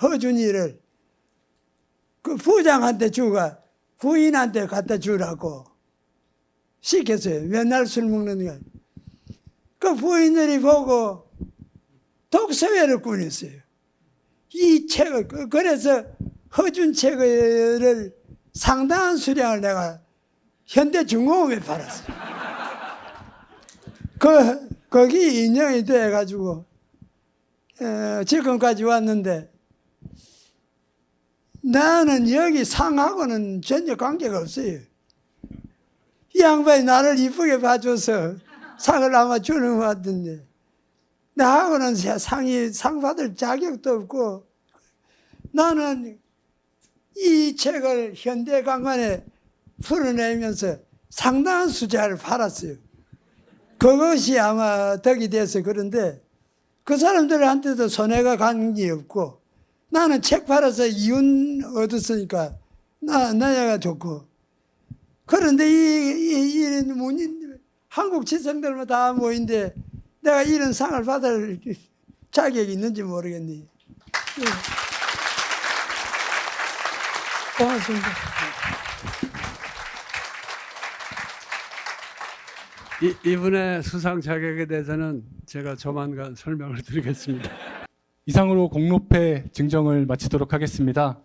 허준이를 그 부장한테 주가 부인한테 갖다 주라고 시켰어요. 맨날 술 먹는 거. 그 부인들이 보고 독서회를 꾸렸어요. 이 책을 그래서 허준 책을 상당한 수량을 내가 현대중공업에 팔았어요. 거기 인연이 돼가지고 지금까지 왔는데 나는 여기 상하고는 전혀 관계가 없어요. 이 양반이 나를 이쁘게 봐줘서 상을 아마 주는 것 같은데 나하고는 상 받을 자격도 없고 나는 이 책을 현대강간에 풀어내면서 상당한 숫자를 팔았어요. 그것이 아마 덕이 돼서 그런데 그 사람들한테도 손해가 간 게 없고 나는 책 팔아서 이윤 얻었으니까 나야가 좋고 그런데 이 문인 한국 지성들만 다 모인데 내가 이런 상을 받을 자격이 있는지 모르겠네. 예. 고맙습니다. 이분의 수상 자격에 대해서는 제가 조만간 설명을 드리겠습니다. 이상으로 공로패 증정을 마치도록 하겠습니다.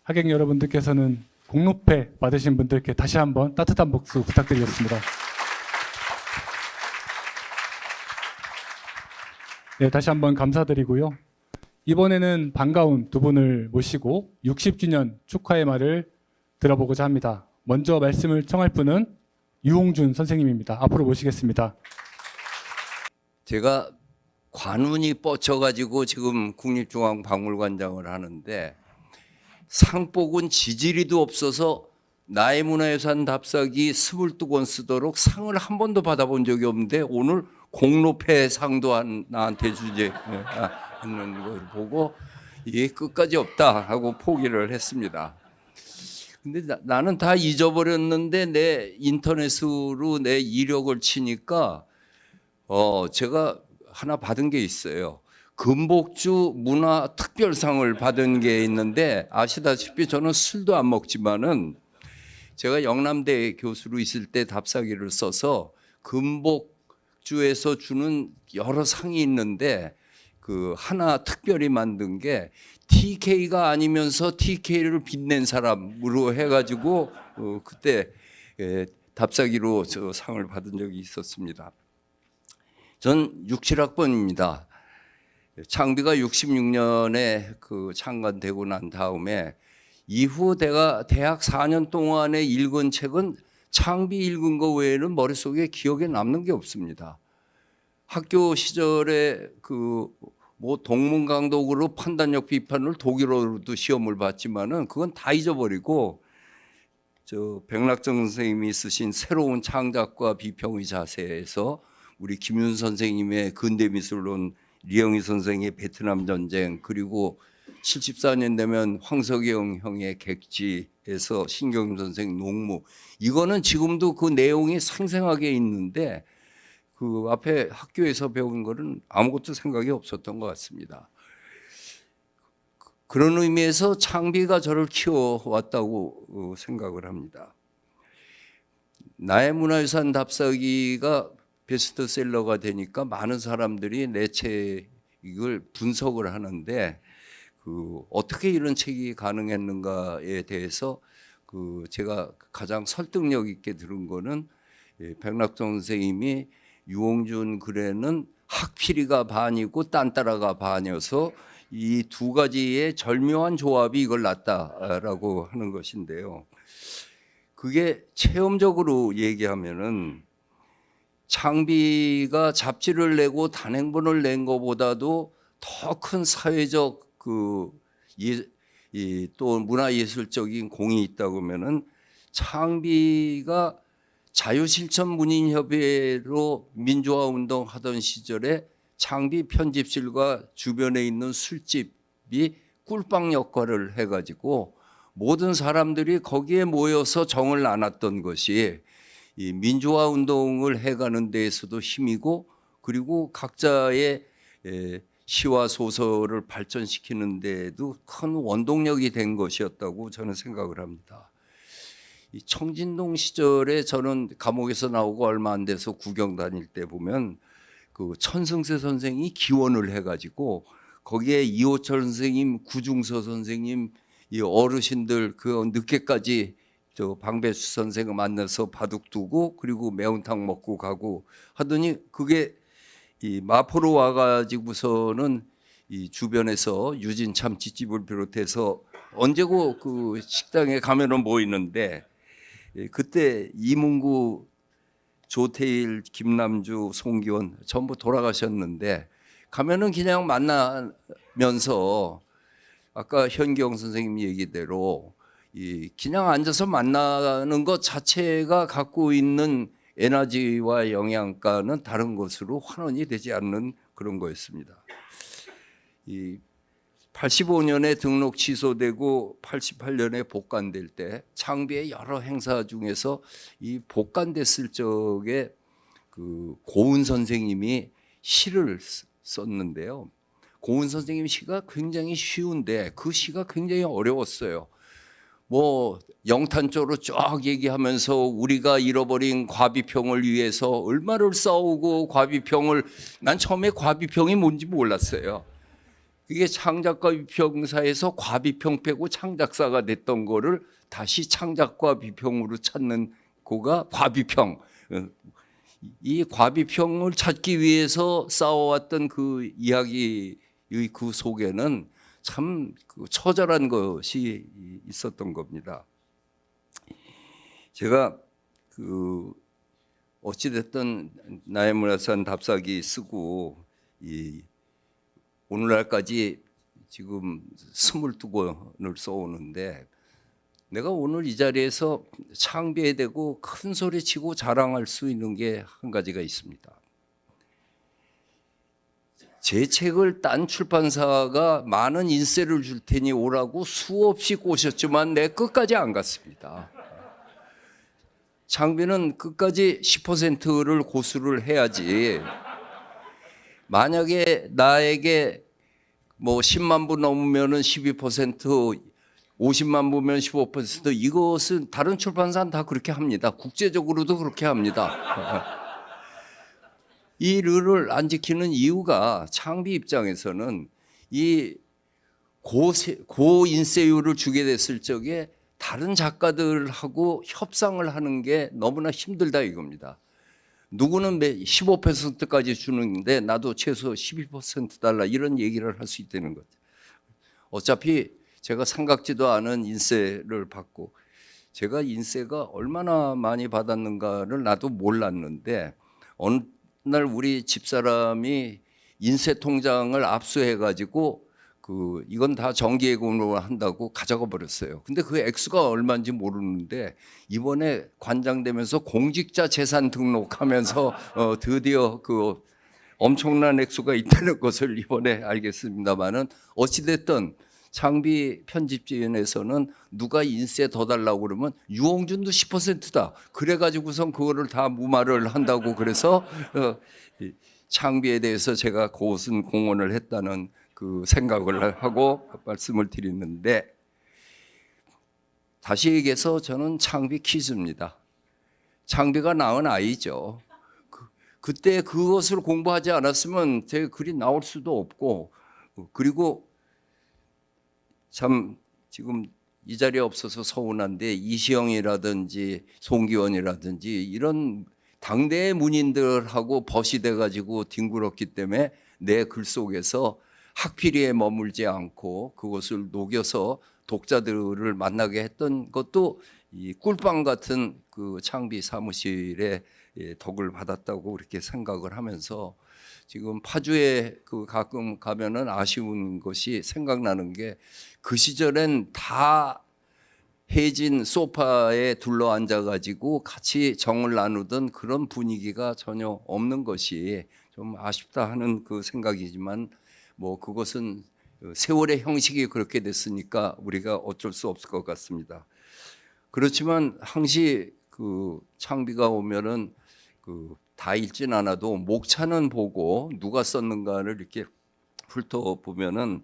하객 여러분들께서는 공로패 받으신 분들께 다시 한번 따뜻한 박수 부탁드리겠습니다. 네, 다시 한번 감사드리고요. 이번에는 반가운 두 분을 모시고 60주년 축하의 말을 들어보고자 합니다. 먼저 말씀을 청할 분은 유홍준 선생님입니다. 앞으로 모시겠습니다. 제가 관운이 뻗쳐가지고 지금 국립중앙박물관장을 하는데 상복은 지지리도 없어서 나의 문화유산 답사기 22권 쓰도록 상을 한 번도 받아본 적이 없는데 오늘 공로패 상도 나한테 주지 않는 걸 보고 이게 끝까지 없다 하고 포기를 했습니다. 근데 나는 다 잊어버렸는데 내 인터넷으로 내 이력을 치니까 제가 하나 받은 게 있어요. 금복주 문화특별상을 받은 게 있는데 아시다시피 저는 술도 안 먹지만은 제가 영남대 교수로 있을 때 답사기를 써서 금복주에서 주는 여러 상이 있는데 그 하나 특별히 만든 게 TK가 아니면서 TK를 빛낸 사람으로 해가지고 그때 답사기로 저 상을 받은 적이 있었습니다. 전 67학번입니다. 창비가 66년에 그 창간되고 난 다음에 이후 내가 대학 4년 동안에 읽은 책은 창비 읽은 거 외에는 머릿속에 기억에 남는 게 없습니다. 학교 시절에 그 뭐 동문강독으로 판단력 비판을 독일어로도 시험을 봤지만은 그건 다 잊어버리고 저 백낙정 선생님이 쓰신 새로운 창작과 비평의 자세에서 우리 김윤 선생님의 근대미술론, 리영희 선생의 베트남 전쟁, 그리고 74년 되면 황석영 형의 객지에서 신경임 선생 농무, 이거는 지금도 그 내용이 생생하게 있는데 그 앞에 학교에서 배운 거는 아무것도 생각이 없었던 것 같습니다. 그런 의미에서 창비가 저를 키워왔다고 생각을 합니다. 나의 문화유산 답사기가 베스트셀러가 되니까 많은 사람들이 내 책을 분석을 하는데 그 어떻게 이런 책이 가능했는가에 대해서 그 제가 가장 설득력 있게 들은 거는 백낙정 선생님이 유홍준 글에는 학피리가 반이고 딴따라가 반이어서 이 두 가지의 절묘한 조합이 이걸 낳았다라고 하는 것인데요. 그게 체험적으로 얘기하면은 창비가 잡지를 내고 단행본을 낸 것보다도 더 큰 사회적 또 문화예술적인 공이 있다고 하면은 창비가 자유실천문인협회로 민주화운동 하던 시절에 창비 편집실과 주변에 있는 술집이 꿀빵 역할을 해가지고 모든 사람들이 거기에 모여서 정을 나눴던 것이 이 민주화운동을 해가는 데에서도 힘이고 그리고 각자의 시와 소설을 발전시키는 데에도 큰 원동력이 된 것이었다고 저는 생각을 합니다. 이 청진동 시절에 저는 감옥에서 나오고 얼마 안 돼서 구경 다닐 때 보면 그 천승세 선생이 기원을 해가지고 거기에 이호철 선생님, 구중서 선생님, 이 어르신들 그 늦게까지 저 방배수 선생을 만나서 바둑 두고 그리고 매운탕 먹고 가고 하더니 그게 이 마포로 와가지고서는 이 주변에서 유진 참치집을 비롯해서 언제고 그 식당에 가면은 보이는데 그때 이문구, 조태일, 김남주, 송기원 전부 돌아가셨는데 가면은 그냥 만나면서 아까 현경 선생님 얘기대로 이 그냥 앉아서 만나는 것 자체가 갖고 있는 에너지와 영양가는 다른 것으로 환원이 되지 않는 그런 거였습니다. 이 85년에 등록 취소되고 88년에 복관될 때 창비의 여러 행사 중에서 이 복관됐을 적에 그 고은 선생님이 시를 썼는데요. 고은 선생님 시가 굉장히 쉬운데 그 시가 굉장히 어려웠어요. 뭐 영탄조로 쫙 얘기하면서 우리가 잃어버린 과비평을 위해서 얼마를 싸우고 과비평을, 난 처음에 과비평이 뭔지 몰랐어요. 그게 창작과 비평사에서 과비평 빼고 창작사가 됐던 거를 다시 창작과 비평으로 찾는 거가 과비평. 이 과비평을 찾기 위해서 싸워왔던 그 이야기의 그 속에는 참 처절한 것이 있었던 겁니다. 제가 그 어찌됐든 나의 문화산 답사기 쓰고 이 오늘날까지 지금 22권을 써오는데 내가 오늘 이 자리에서 창비에 대고 큰 소리 치고 자랑할 수 있는 게 한 가지가 있습니다. 제 책을 딴 출판사가 많은 인세를 줄 테니 오라고 수없이 꼬셨지만 내 끝까지 안 갔습니다. 창비는 끝까지 10%를 고수를 해야지. 만약에 나에게 뭐 10만 부 넘으면은 12%, 50만 부면 15%, 이것은 다른 출판사는 다 그렇게 합니다. 국제적으로도 그렇게 합니다. 이 룰을 안 지키는 이유가 창비 입장에서는 이 고인세율을 주게 됐을 적에 다른 작가들하고 협상을 하는 게 너무나 힘들다 이겁니다. 누구는 15%까지 주는데 나도 최소 12% 달라, 이런 얘기를 할 수 있다는 거죠. 어차피 제가 생각지도 않은 인세를 받고, 제가 인세가 얼마나 많이 받았는가를 나도 몰랐는데 어느 날 우리 집사람이 인세 통장을 압수해가지고 이건 다 정기예금으로 한다고 가져가 버렸어요. 근데 그 액수가 얼마인지 모르는데 이번에 관장되면서 공직자 재산 등록하면서 드디어 그 엄청난 액수가 있다는 것을 이번에 알겠습니다만은, 어찌됐든 창비 편집진에서는 누가 인세 더 달라고 그러면 유홍준도 10%다. 그래가지고선 그거를 다 무마를 한다고. 그래서 창비에 대해서 제가 고슨 공헌을 했다는 그 생각을 하고 말씀을 드리는데, 다시 얘기해서 저는 창비 키즈입니다. 창비가 낳은 아이죠. 그때 그것을 공부하지 않았으면 제 글이 나올 수도 없고, 그리고 참 지금 이 자리에 없어서 서운한데 이시영이라든지 송기원이라든지 이런 당대의 문인들하고 벗이 돼가지고 뒹굴었기 때문에 내 글 속에서 학피리에 머물지 않고 그것을 녹여서 독자들을 만나게 했던 것도 이 꿀빵 같은 그 창비 사무실의 덕을 받았다고 그렇게 생각을 하면서, 지금 파주에 가끔 가면은 아쉬운 것이 생각나는 게, 그 시절엔 다 해진 소파에 둘러 앉아가지고 같이 정을 나누던 그런 분위기가 전혀 없는 것이 좀 아쉽다 하는 그 생각이지만, 뭐 그것은 세월의 형식이 그렇게 됐으니까 우리가 어쩔 수 없을 것 같습니다. 그렇지만 항시 그 창비가 오면은 다 읽진 않아도 목차는 보고 누가 썼는가를 이렇게 훑어보면은,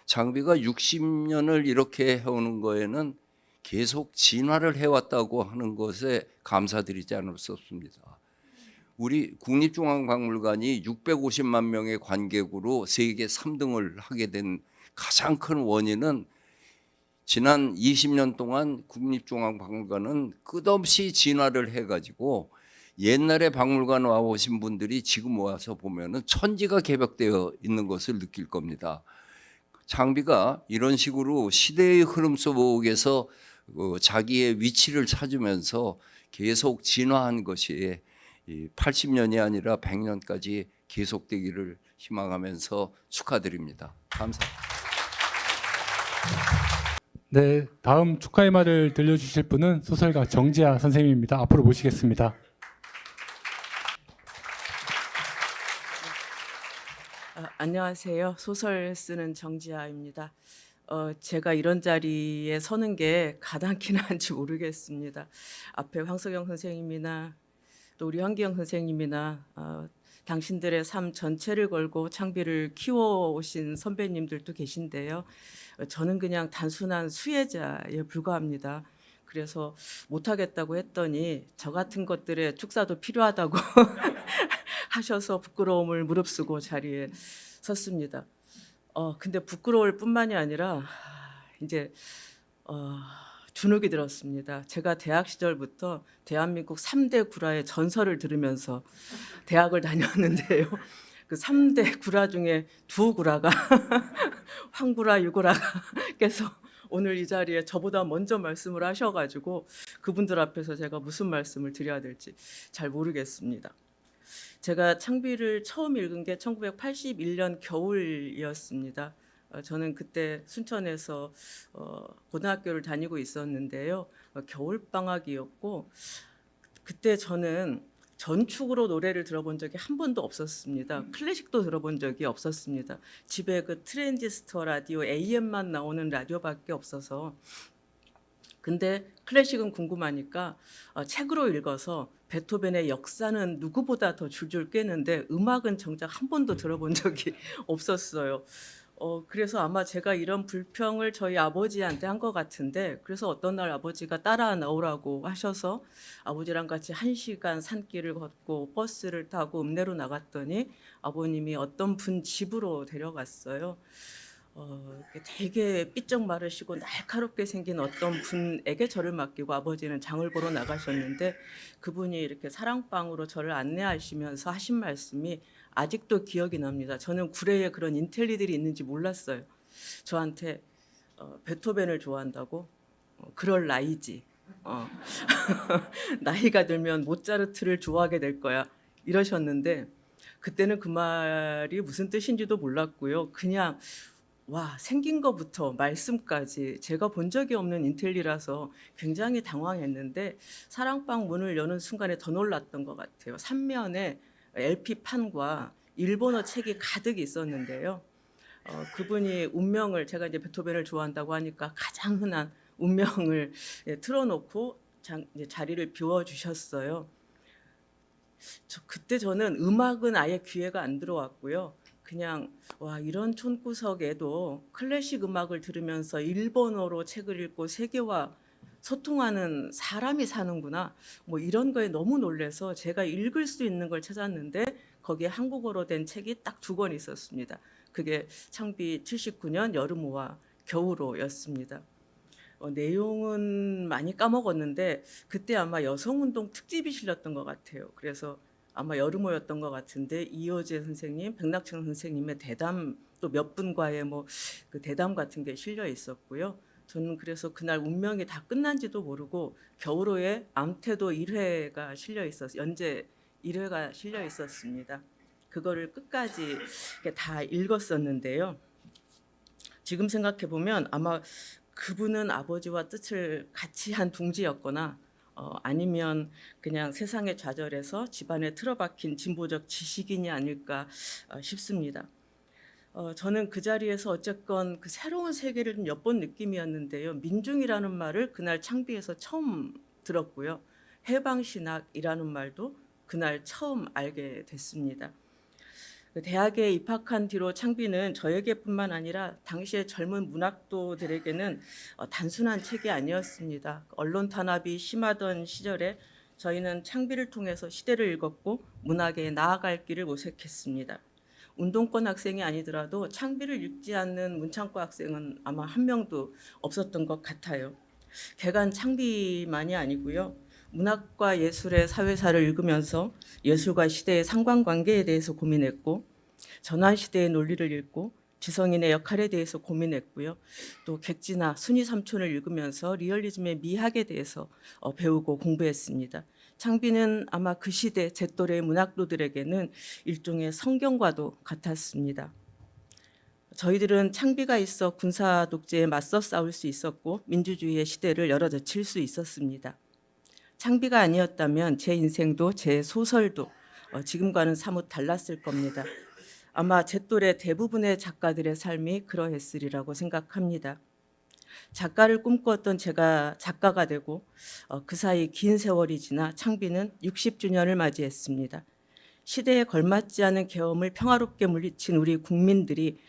창비가 60년을 이렇게 해오는 거에는 계속 진화를 해왔다고 하는 것에 감사드리지 않을 수 없습니다. 우리 국립중앙박물관이 650만 명의 관객으로 세계 3등을 하게 된 가장 큰 원인은, 지난 20년 동안 국립중앙박물관은 끝없이 진화를 해가지고 옛날에 박물관 와보신 분들이 지금 와서 보면은 천지가 개벽되어 있는 것을 느낄 겁니다. 창비가 이런 식으로 시대의 흐름 속에서 자기의 위치를 찾으면서 계속 진화한 것이 80년이 아니라 100년까지 계속되기를 희망하면서 축하드립니다. 감사합니다. 네, 다음 축하의 말을 들려주실 분은 소설가 정지아 선생님입니다. 앞으로 모시겠습니다. 안녕하세요. 소설 쓰는 정지아입니다. 제가 이런 자리에 서는 게 가당키나 한지 모르겠습니다. 앞에 황석영 선생님이나 또 우리 황기영 선생님이나 당신들의 삶 전체를 걸고 창비를 키워오신 선배님들도 계신데요. 저는 그냥 단순한 수혜자에 불과합니다. 그래서 못하겠다고 했더니 저 같은 것들의 축사도 필요하다고 하셔서 부끄러움을 무릅쓰고 자리에 섰습니다. 근데 부끄러울 뿐만이 아니라 이제 주눅이 들었습니다. 제가 대학 시절부터 대한민국 3대 구라의 전설을 들으면서 대학을 다녔는데요. 그 3대 구라 중에 두 구라가 황구라, 유구라께서 오늘 이 자리에 저보다 먼저 말씀을 하셔가지고 그분들 앞에서 제가 무슨 말씀을 드려야 될지 잘 모르겠습니다. 제가 창비를 처음 읽은 게 1981년 겨울이었습니다. 저는 그때 순천에서 고등학교를 다니고 있었는데요. 겨울방학이었고 그때 저는 전축으로 노래를 들어본 적이 한 번도 없었습니다. 클래식도 들어본 적이 없었습니다. 집에 그 트랜지스터 라디오 AM만 나오는 라디오밖에 없어서 근데 클래식은 궁금하니까 책으로 읽어서 베토벤의 역사는 누구보다 더 줄줄 꿰는데 음악은 정작 한 번도 들어본 적이 없었어요. 그래서 아마 제가 이런 불평을 저희 아버지한테 한 것 같은데 그래서 어떤 날 아버지가 따라 나오라고 하셔서 아버지랑 같이 1시간 산길을 걷고 버스를 타고 읍내로 나갔더니 아버님이 어떤 분 집으로 데려갔어요. 되게 삐쩍 마르시고 날카롭게 생긴 어떤 분에게 저를 맡기고 아버지는 장을 보러 나가셨는데 그분이 이렇게 사랑방으로 저를 안내하시면서 하신 말씀이 아직도 기억이 납니다. 저는 구례에 그런 인텔리들이 있는지 몰랐어요. 저한테 베토벤을 좋아한다고? 그럴 나이지. 나이가 들면 모차르트를 좋아하게 될 거야. 이러셨는데 그때는 그 말이 무슨 뜻인지도 몰랐고요. 그냥 와, 생긴 것부터 말씀까지 제가 본 적이 없는 인텔리라서 굉장히 당황했는데 사랑방 문을 여는 순간에 더 놀랐던 것 같아요. 3면에 LP판과 일본어 책이 가득 있었는데요. 그분이 운명을 제가 이제 베토벤을 좋아한다고 하니까 가장 흔한 운명을 틀어놓고 이제 자리를 비워주셨어요. 그때 저는 음악은 아예 귀에가 안 들어왔고요. 그냥 와 이런 촌구석에도 클래식 음악을 들으면서 일본어로 책을 읽고 세계와 소통하는 사람이 사는구나. 뭐 이런 거에 너무 놀라서 제가 읽을 수 있는 걸 찾았는데 거기에 한국어로 된 책이 딱 2권 있었습니다. 그게 창비 79년 여름호와 겨울호였습니다. 내용은 많이 까먹었는데 그때 아마 여성운동 특집이 실렸던 것 같아요. 그래서 아마 여름호였던 것 같은데 이효재 선생님, 백낙천 선생님의 대담 또 몇 분과의 뭐 그 대담 같은 게 실려 있었고요. 저는 그래서 그날 운명이 다 끝난지도 모르고 겨울호에 암태도 1회가 실려 있었어요. 연재 1회가 실려 있었습니다. 그거를 끝까지 다 읽었었는데요. 지금 생각해 보면 아마 그분은 아버지와 뜻을 같이 한 둥지였거나 아니면 그냥 세상에 좌절해서 집안에 틀어박힌 진보적 지식인이 아닐까 싶습니다. 저는 그 자리에서 어쨌건 그 새로운 세계를 좀 엿본 느낌이었는데요. 민중이라는 말을 그날 창비에서 처음 들었고요. 해방신학이라는 말도 그날 처음 알게 됐습니다. 대학에 입학한 뒤로 창비는 저에게뿐만 아니라 당시의 젊은 문학도들에게는 단순한 책이 아니었습니다. 언론 탄압이 심하던 시절에 저희는 창비를 통해서 시대를 읽었고 문학에 나아갈 길을 모색했습니다. 운동권 학생이 아니더라도 창비를 읽지 않는 문창과 학생은 아마 한 명도 없었던 것 같아요. 개간 창비만이 아니고요. 문학과 예술의 사회사를 읽으면서 예술과 시대의 상관관계에 대해서 고민했고 전환시대의 논리를 읽고 지성인의 역할에 대해서 고민했고요. 또 객지나 순위 삼촌을 읽으면서 리얼리즘의 미학에 대해서 배우고 공부했습니다. 창비는 아마 그 시대 제 또래의 문학도들에게는 일종의 성경과도 같았습니다. 저희들은 창비가 있어 군사 독재에 맞서 싸울 수 있었고 민주주의의 시대를 열어젖힐 수 있었습니다. 창비가 아니었다면 제 인생도 제 소설도 지금과는 사뭇 달랐을 겁니다. 아마 제 또래 대부분의 작가들의 삶이 그러했으리라고 생각합니다. 작가를 꿈꾸었던 제가 작가가 되고 그 사이 긴 세월이 지나 창비는 60주년을 맞이했습니다. 시대에 걸맞지 않은 계엄을 평화롭게 물리친 우리 국민들이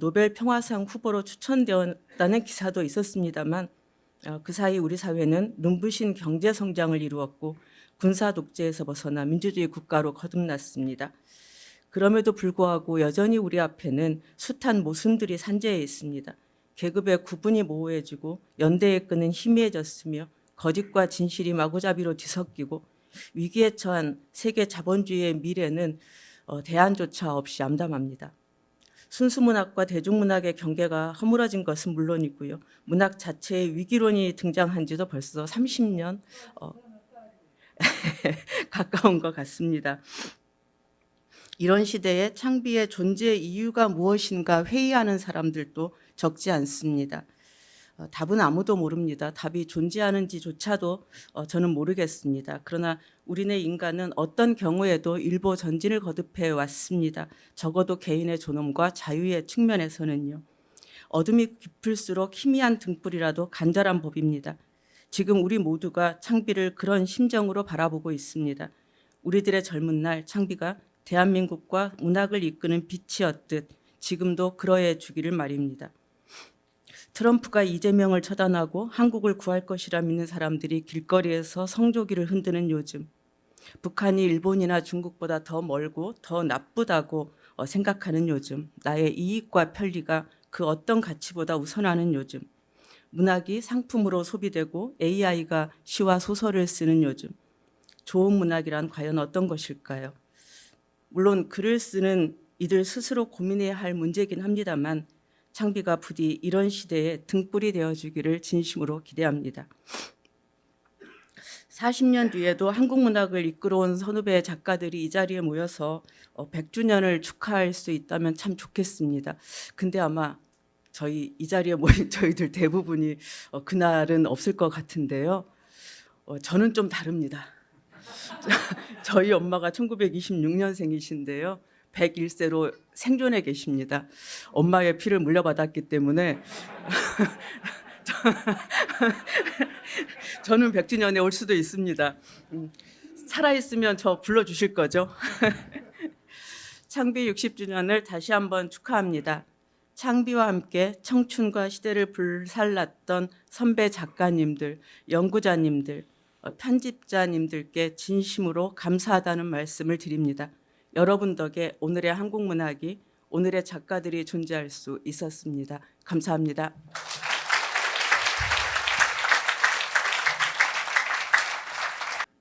노벨 평화상 후보로 추천되었다는 기사도 있었습니다만 그 사이 우리 사회는 눈부신 경제 성장을 이루었고 군사 독재에서 벗어나 민주주의 국가로 거듭났습니다. 그럼에도 불구하고 여전히 우리 앞에는 숱한 모순들이 산재해 있습니다. 계급의 구분이 모호해지고 연대의 끈은 희미해졌으며 거짓과 진실이 마구잡이로 뒤섞이고 위기에 처한 세계 자본주의의 미래는 대안조차 없이 암담합니다. 순수문학과 대중문학의 경계가 허물어진 것은 물론이고요. 문학 자체의 위기론이 등장한 지도 벌써 30년 가까운 것 같습니다. 이런 시대에 창비의 존재 이유가 무엇인가 회의하는 사람들도 적지 않습니다. 답은 아무도 모릅니다. 답이 존재하는지조차도 저는 모르겠습니다. 그러나 우리네 인간은 어떤 경우에도 일보 전진을 거듭해 왔습니다. 적어도 개인의 존엄과 자유의 측면에서는요. 어둠이 깊을수록 희미한 등불이라도 간절한 법입니다. 지금 우리 모두가 창비를 그런 심정으로 바라보고 있습니다. 우리들의 젊은 날 창비가 대한민국과 문학을 이끄는 빛이었듯 지금도 그러해 주기를 말입니다. 트럼프가 이재명을 처단하고 한국을 구할 것이라 믿는 사람들이 길거리에서 성조기를 흔드는 요즘, 북한이 일본이나 중국보다 더 멀고 더 나쁘다고 생각하는 요즘, 나의 이익과 편리가 그 어떤 가치보다 우선하는 요즘, 문학이 상품으로 소비되고 AI가 시와 소설을 쓰는 요즘, 좋은 문학이란 과연 어떤 것일까요? 물론 글을 쓰는 이들 스스로 고민해야 할 문제이긴 합니다만 창비가 부디 이런 시대에 등불이 되어주기를 진심으로 기대합니다. 40년 뒤에도 한국 문학을 이끌어온 선후배 작가들이 이 자리에 모여서 100주년을 축하할 수 있다면 참 좋겠습니다. 근데 아마 이 자리에 모인 저희들 대부분이 그날은 없을 것 같은데요. 저는 좀 다릅니다. 저희 엄마가 1926년생이신데요. 101세로 생존해 계십니다. 엄마의 피를 물려받았기 때문에 저는 100주년에 올 수도 있습니다. 살아있으면 저 불러주실 거죠? 창비 60주년을 다시 한번 축하합니다. 창비와 함께 청춘과 시대를 불살랐던 선배 작가님들, 연구자님들, 편집자님들께 진심으로 감사하다는 말씀을 드립니다. 여러분 덕에 오늘의 한국 문학이, 오늘의 작가들이 존재할 수 있었습니다. 감사합니다.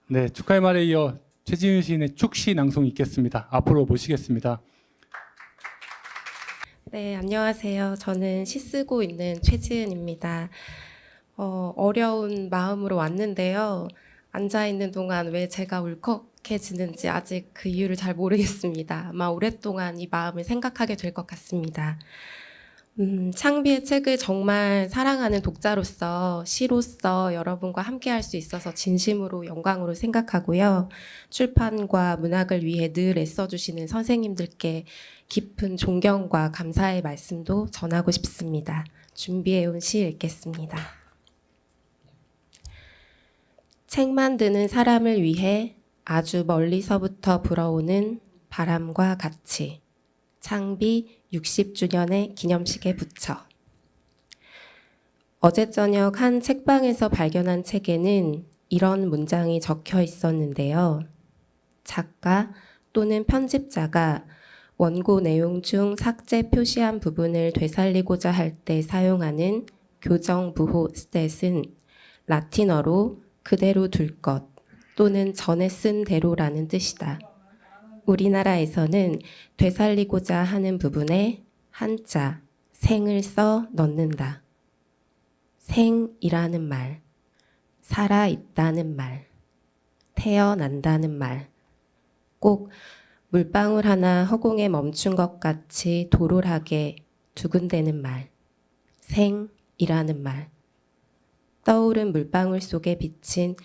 네, 축하의 말에 이어 최지은 시인의 축시 낭송이 있겠습니다. 앞으로 모시겠습니다. 네, 안녕하세요. 저는 시 쓰고 있는 최지은입니다. 어려운 마음으로 왔는데요. 앉아있는 동안 왜 제가 울컥해지는지 아직 그 이유를 잘 모르겠습니다. 아마 오랫동안 이 마음을 생각하게 될 것 같습니다. 창비의 책을 정말 사랑하는 독자로서, 시로서 여러분과 함께할 수 있어서 진심으로 영광으로 생각하고요. 출판과 문학을 위해 늘 애써주시는 선생님들께 깊은 존경과 감사의 말씀도 전하고 싶습니다. 준비해온 시 읽겠습니다. 책 만드는 사람을 위해 아주 멀리서부터 불어오는 바람과 같이. 창비 60주년의 기념식에 붙여. 어제 저녁 한 책방에서 발견한 책에는 이런 문장이 적혀 있었는데요. 작가 또는 편집자가 원고 내용 중 삭제 표시한 부분을 되살리고자 할 때 사용하는 교정부호 스탯은 라틴어로 그대로 둘 것 또는 전에 쓴 대로라는 뜻이다. 우리나라에서는 되살리고자 하는 부분에 한자, 생을 써 넣는다. 생이라는 말, 살아있다는 말, 태어난다는 말, 꼭 물방울 하나 허공에 멈춘 것 같이 도롤하게 두근대는 말, 생이라는 말, 떠오른 물방울 속에 비친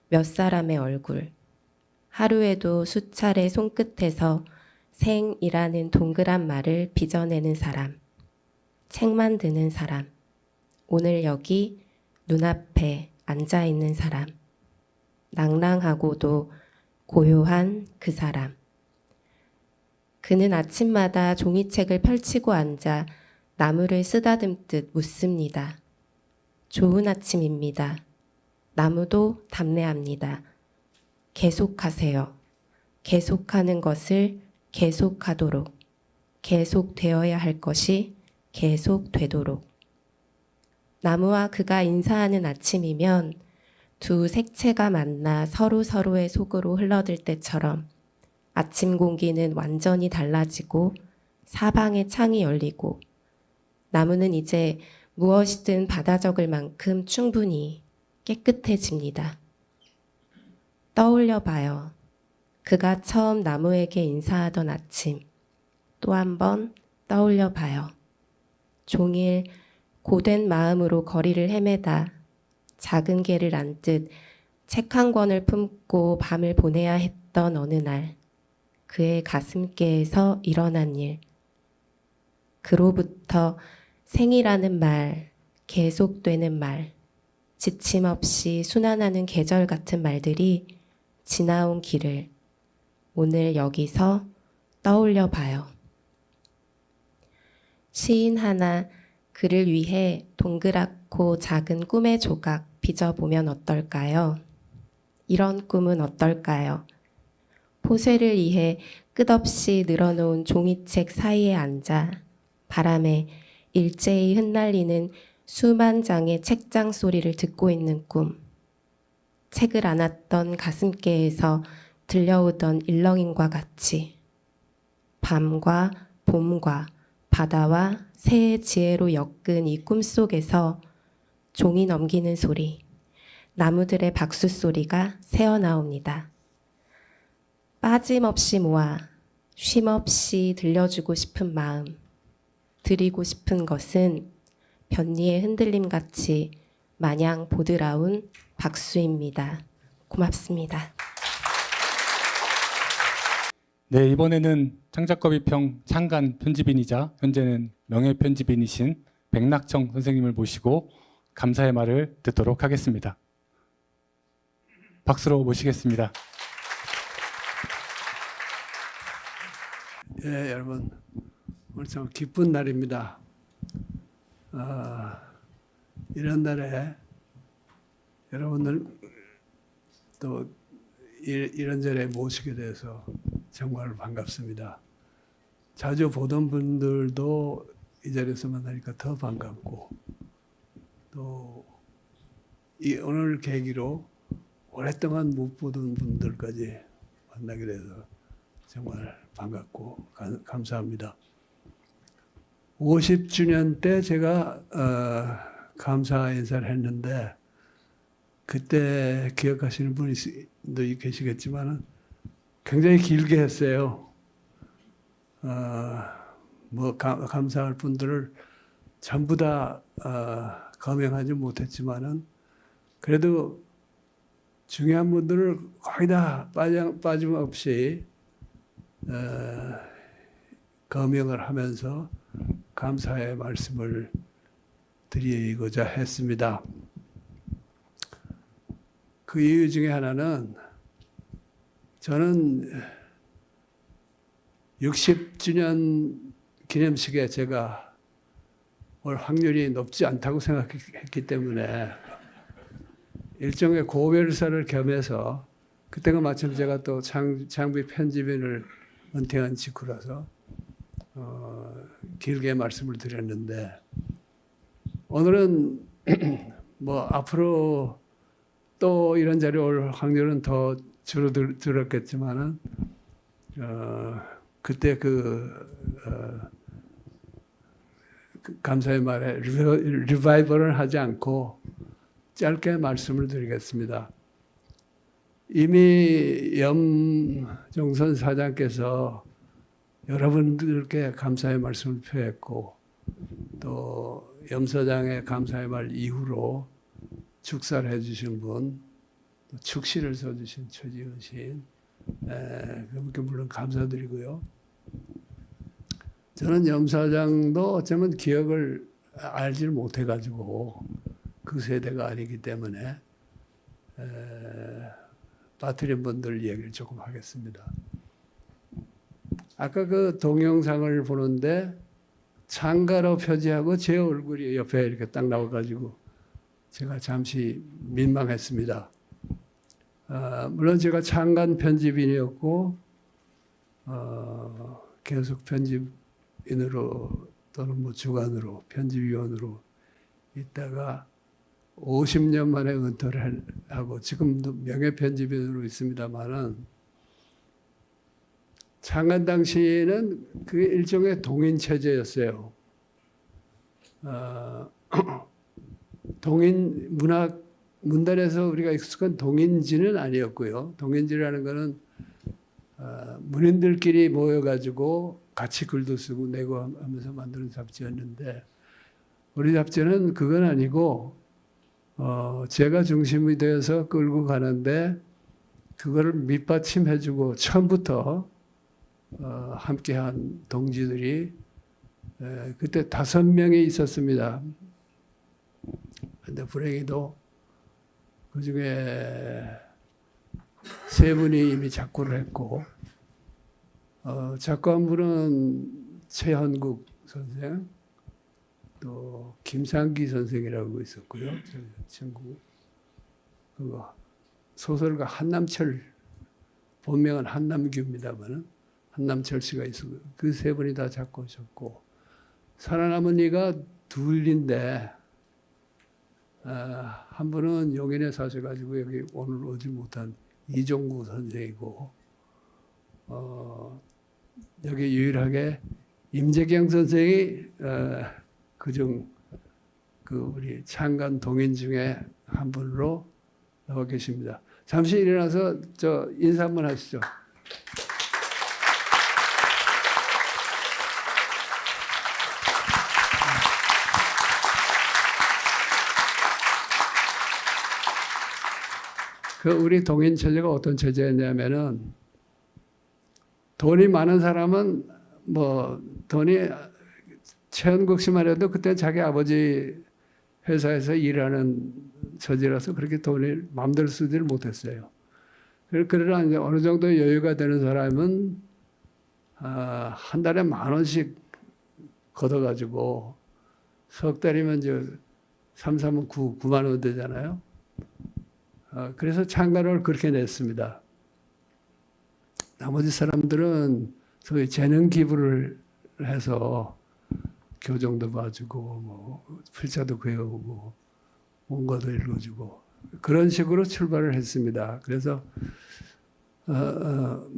몇 사람의 얼굴, 하루에도 수차례 손끝에서 생이라는 동그란 말을 빚어내는 사람, 책 만드는 사람, 오늘 여기 눈앞에 앉아 있는 사람, 낭랑하고도 고요한 그 사람. 그는 아침마다 종이책을 펼치고 앉아 나무를 쓰다듬듯 묻습니다. 좋은 아침입니다. 나무도 답례합니다. 계속하세요. 계속하는 것을 계속하도록, 계속되어야 할 것이 계속되도록. 나무와 그가 인사하는 아침이면 두 색채가 만나 서로의 속으로 흘러들 때처럼 아침 공기는 완전히 달라지고 사방에 창이 열리고 나무는 이제 무엇이든 받아 적을 만큼 충분히 깨끗해집니다. 떠올려 봐요. 그가 처음 나무에게 인사하던 아침. 또 한 번 떠올려 봐요. 종일 고된 마음으로 거리를 헤매다 작은 개를 안듯 책 한 권을 품고 밤을 보내야 했던 어느 날, 그의 가슴께에서 일어난 일. 그로부터 생이라는 말, 계속되는 말, 지침 없이 순환하는 계절 같은 말들이 지나온 길을 오늘 여기서 떠올려 봐요. 시인 하나 그를 위해 동그랗고 작은 꿈의 조각 빚어보면 어떨까요? 이런 꿈은 어떨까요? 포쇄를 위해 끝없이 늘어놓은 종이책 사이에 앉아 바람에 일제히 흩날리는 수만 장의 책장 소리를 듣고 있는 꿈. 책을 안았던 가슴께에서 들려오던 일렁임과 같이 밤과 봄과 바다와 새의 지혜로 엮은 이 꿈속에서 종이 넘기는 소리, 나무들의 박수 소리가 새어나옵니다. 빠짐없이 모아 쉼없이 들려주고 싶은 마음, 드리고 싶은 것은 변리의 흔들림같이 마냥 보드라운 박수입니다. 고맙습니다. 네, 이번에는 창작거비평 창간 편집인이자 현재는 명예편집인이신 백낙청 선생님을 모시고 감사의 말을 듣도록 하겠습니다. 박수로 모시겠습니다. 예, 여러분 오늘 참 기쁜 날입니다. 이런 날에 여러분들 또 이런저런 모시게 돼서 정말 반갑습니다. 자주 보던 분들도 이 자리에서 만나니까 더 반갑고 또 이 오늘 계기로 오랫동안 못 보던 분들까지 만나게 돼서 정말 반갑고 감사합니다. 50주년 때 제가 감사 인사를 했는데 그때 기억하시는 분이 계시겠지만 굉장히 길게 했어요. 감사할 분들을 전부 다 거명하지 못했지만은 그래도 중요한 분들을 거의 다 빠짐없이 거명을 하면서 감사의 말씀을 드리고자 했습니다. 그 이유 중에 하나는 저는 60주년 기념식에 제가 올 확률이 높지 않다고 생각했기 때문에 일종의 고별사를 겸해서 그때가 마침 제가 또 장비 편집인을 은퇴한 직후라서 길게 말씀을 드렸는데 오늘은 앞으로 또 이런 자리에 올 확률은 더 줄어들었겠지만은 그때 감사의 말에 리바이벌을 하지 않고 짧게 말씀을 드리겠습니다. 이미 염종선 사장께서 여러분들께 감사의 말씀을 표했고 또 염 사장의 감사의 말 이후로 축사를 해주신 분, 또 축시를 써주신 최지은 시인, 그분께 물론 감사드리고요. 저는 염사장도 어쩌면 기억을 알질 못해가지고 그 세대가 아니기 때문에 빠뜨린 분들 얘기를 조금 하겠습니다. 아까 그 동영상을 보는데 창가로 표지하고 제 얼굴이 옆에 이렇게 딱 나와가지고 제가 잠시 민망했습니다. 물론 제가 창간 편집인이었고 계속 편집인으로 또는 뭐 주간으로 편집위원으로 있다가 50년 만에 은퇴를 하고 지금도 명예편집인으로 있습니다만은 창간 당시에는 그게 일종의 동인 체제였어요. 동인 문학 문단에서 우리가 익숙한 동인지는 아니었고요. 동인지라는 거는 문인들끼리 모여가지고 같이 글도 쓰고 내고 하면서 만드는 잡지였는데 우리 잡지는 그건 아니고 제가 중심이 되어서 끌고 가는데 그거를 밑받침해주고 처음부터 함께한 동지들이 그때 5명이 있었습니다. 근데 불행히도 그 중에 3분이 이미 작고를 했고 작고 한 분은 최현국 선생, 또 김상기 선생이라고 있었고요. 저 친구 그거 소설가 한남철, 본명은 한남규입니다만은 한남철 씨가 있었고 그 3분이 다 작고셨고 살아남은 이가 둘인데 한 분은 용인에 사셔가지고 여기 오늘 오지 못한 이종구 선생이고 여기 유일하게 임재경 선생이 그중 그 우리 창간 동인 중에 한 분으로 나와 계십니다. 잠시 일어나서 저 인사 한번 하시죠. 그 우리 동인 체제가 어떤 체제였냐면은 돈이 많은 사람은 뭐 돈이 최은국 씨만 해도 그때 자기 아버지 회사에서 일하는 처지라서 그렇게 돈을 마음대로 쓰지를 못했어요. 그러나 이제 어느 정도 여유가 되는 사람은 한 달에 10,000원씩 걷어가지고 석 달이면 이제 3, 3은 9만 원 되잖아요. 그래서 창간호를 그렇게 냈습니다. 나머지 사람들은 소위 재능 기부를 해서 교정도 봐주고 뭐 필자도 구해오고 원고도 읽어주고 그런 식으로 출발을 했습니다. 그래서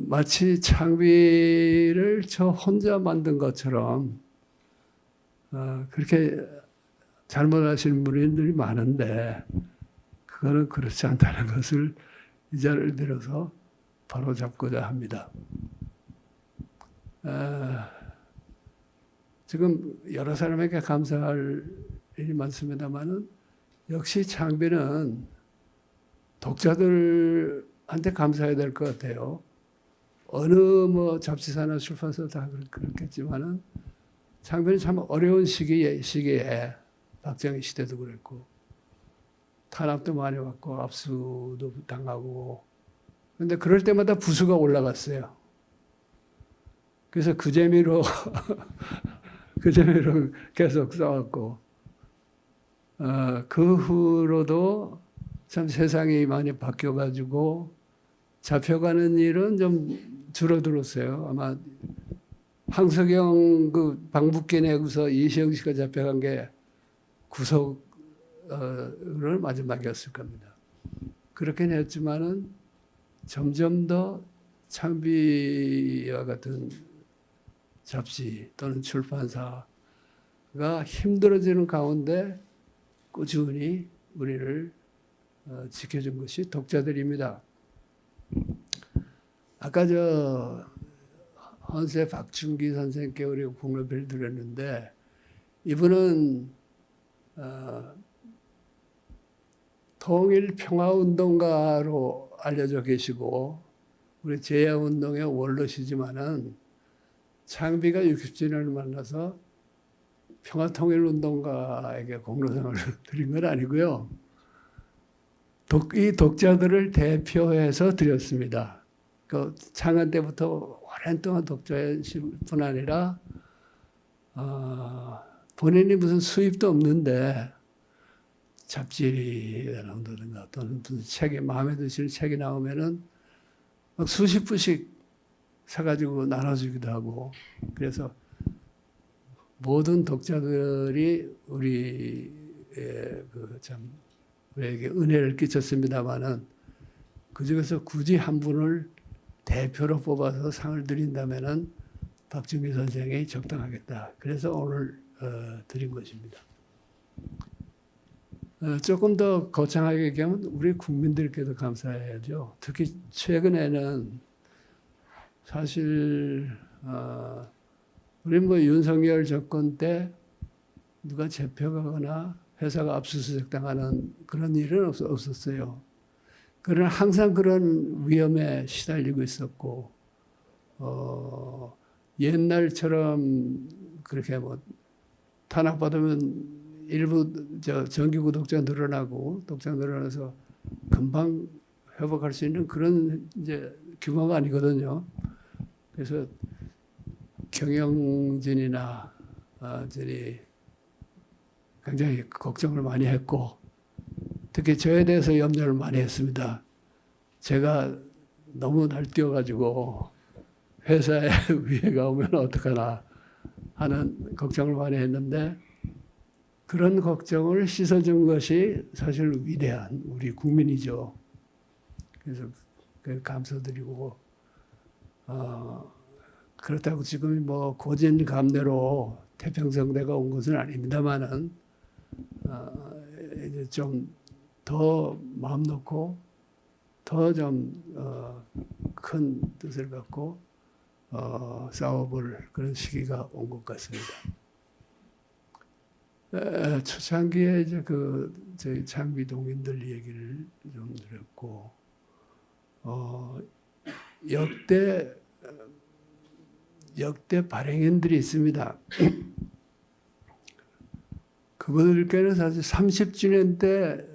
마치 창비를 저 혼자 만든 것처럼 그렇게 잘못하시는 분들이 많은데 그거는 그렇지 않다는 것을 이 자리를 빌어서 바로 잡고자 합니다. 지금 여러 사람에게 감사할 일이 많습니다만은 역시 창비는 독자들한테 감사해야 될 것 같아요. 어느 뭐 잡지사나 출판사 다 그렇겠지만은 창비는 참 어려운 시기에 박정희 시대도 그랬고 탄압도 많이 받고 압수도 당하고 그런데 그럴 때마다 부수가 올라갔어요. 그래서 그 재미로 그 재미로 계속 싸웠고 그 후로도 참 세상이 많이 바뀌어가지고 잡혀가는 일은 좀 줄어들었어요. 아마 황석영 그 방북기 내고서 이시영 씨가 잡혀간 게 구속을 마지막이었을 겁니다. 그렇긴 했지만은 점점 더 창비와 같은 잡지 또는 출판사가 힘들어지는 가운데 꾸준히 우리를 지켜준 것이 독자들입니다. 아까 저 헌세 박춘기 선생님께 우리가 공로비를 드렸는데 이분은 통일평화운동가로 알려져 계시고 우리 제야운동의 원로시지만은 창비가 60주년을 만나서 평화통일운동가에게 공로상을 드린 건 아니고요. 이 독자들을 대표해서 드렸습니다. 그 창안 때부터 오랜 동안 독자이실 뿐 아니라 본인이 무슨 수입도 없는데 잡지에 나온다든가 또는 무슨 책이 마음에 드시는 책이 나오면은 막 수십 부씩 사가지고 나눠주기도 하고 그래서 모든 독자들이 우리의 우리에게 은혜를 끼쳤습니다마는 그 중에서 굳이 한 분을 대표로 뽑아서 상을 드린다면은 박준기 선생이 적당하겠다. 그래서 오늘 드린 것입니다. 조금 더 거창하게 얘기하면 우리 국민들께도 감사해야죠. 특히 최근에는 사실 우리 뭐 윤석열 정권 때 누가 재표가거나 회사가 압수수색 당하는 그런 일은 없었어요. 그러나 항상 그런 위험에 시달리고 있었고 옛날처럼 그렇게 뭐 탄압받으면 일부 정기 구독자 늘어나고 독자 늘어나서 금방 회복할 수 있는 그런 이제 규모가 아니거든요. 그래서 경영진이나 저희 굉장히 걱정을 많이 했고 특히 저에 대해서 염려를 많이 했습니다. 제가 너무 날뛰어가지고 회사에 위해가 오면 어떡하나 하는 걱정을 많이 했는데 그런 걱정을 씻어준 것이 사실 위대한 우리 국민이죠. 그래서 감사드리고 그렇다고 지금 뭐 고진감래로 태평성대가 온 것은 아닙니다만은 이제 좀 더 마음 놓고 더 좀 큰 뜻을 갖고 싸워볼 그런 시기가 온 것 같습니다. 초창기에 이제 저희 창비 동인들 얘기를 좀 드렸고 역대 발행인들이 있습니다. 그분들께는 사실 30주년 때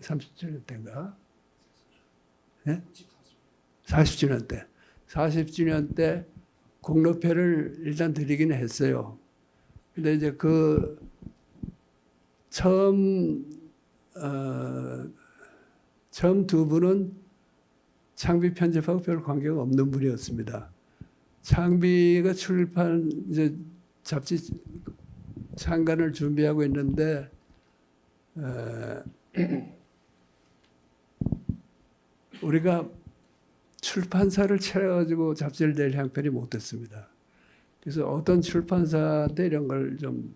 30주년 때인가? 네? 40주년 때 공로패를 일단 드리긴 했어요. 근데 이제 처음 두 분은 창비 편집하고 별 관계가 없는 분이었습니다. 창비가 출판 이제 잡지 창간을 준비하고 있는데 우리가 출판사를 차려가지고 잡지를 낼 형편이 못 됐습니다. 그래서 어떤 출판사한테 이런 걸 좀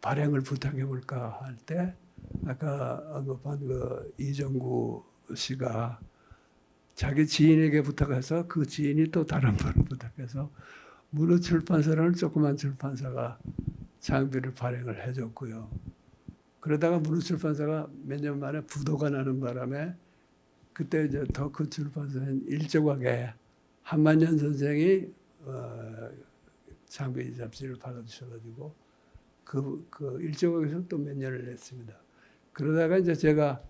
발행을 부탁해 볼까 할 때 아까 언급한 이정구 씨가 자기 지인에게 부탁해서 그 지인이 또 다른 분을 부탁해서 문우 출판사라는 조그만 출판사가 창비를 발행을 해줬고요. 그러다가 문우 출판사가 몇 년 만에 부도가 나는 바람에 그때 이제 더 큰 출판사인 일조각에 한만년 선생이 창비 잡지를 받아주셔가지고 그 일조각에서 또 몇 년을 냈습니다. 그러다가 이제 제가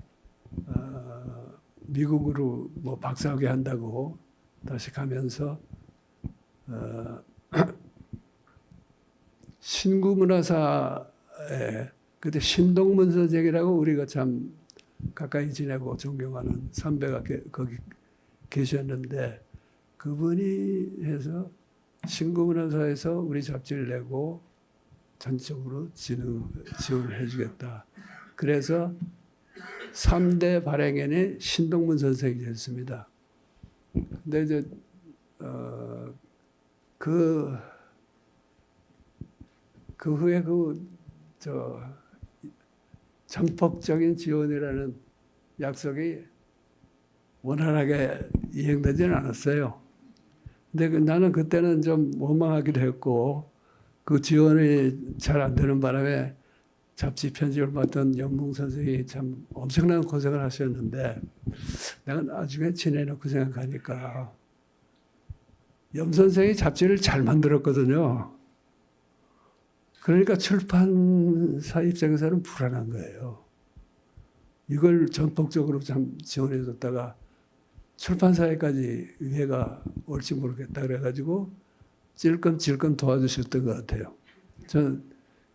미국으로 뭐 박사학위 한다고 다시 가면서 신구문화사에 그때 신동문 선생이라고 우리가 참 가까이 지내고 존경하는 선배가 거기 계셨는데 그분이 해서 신구문화사에서 우리 잡지를 내고 전적으로 지원을 해주겠다. 그래서 3대 발행인이 신동문 선생이 됐습니다. 근데 이제 그 후에 전폭적인 지원이라는 약속이 원활하게 이행되지는 않았어요. 근데 나는 그때는 좀 원망하기도 했고 그 지원이 잘 안 되는 바람에 잡지 편집을 맡던 연봉 선생이 참 엄청난 고생을 하셨는데 내가 나중에 지내놓고 생각하니까 염 선생이 잡지를 잘 만들었거든요. 그러니까 출판사 입장에서는 불안한 거예요. 이걸 전폭적으로 참 지원해줬다가 출판사에까지 위해가 올지 모르겠다 그래가지고 찔끔찔끔 도와주셨던 것 같아요. 저는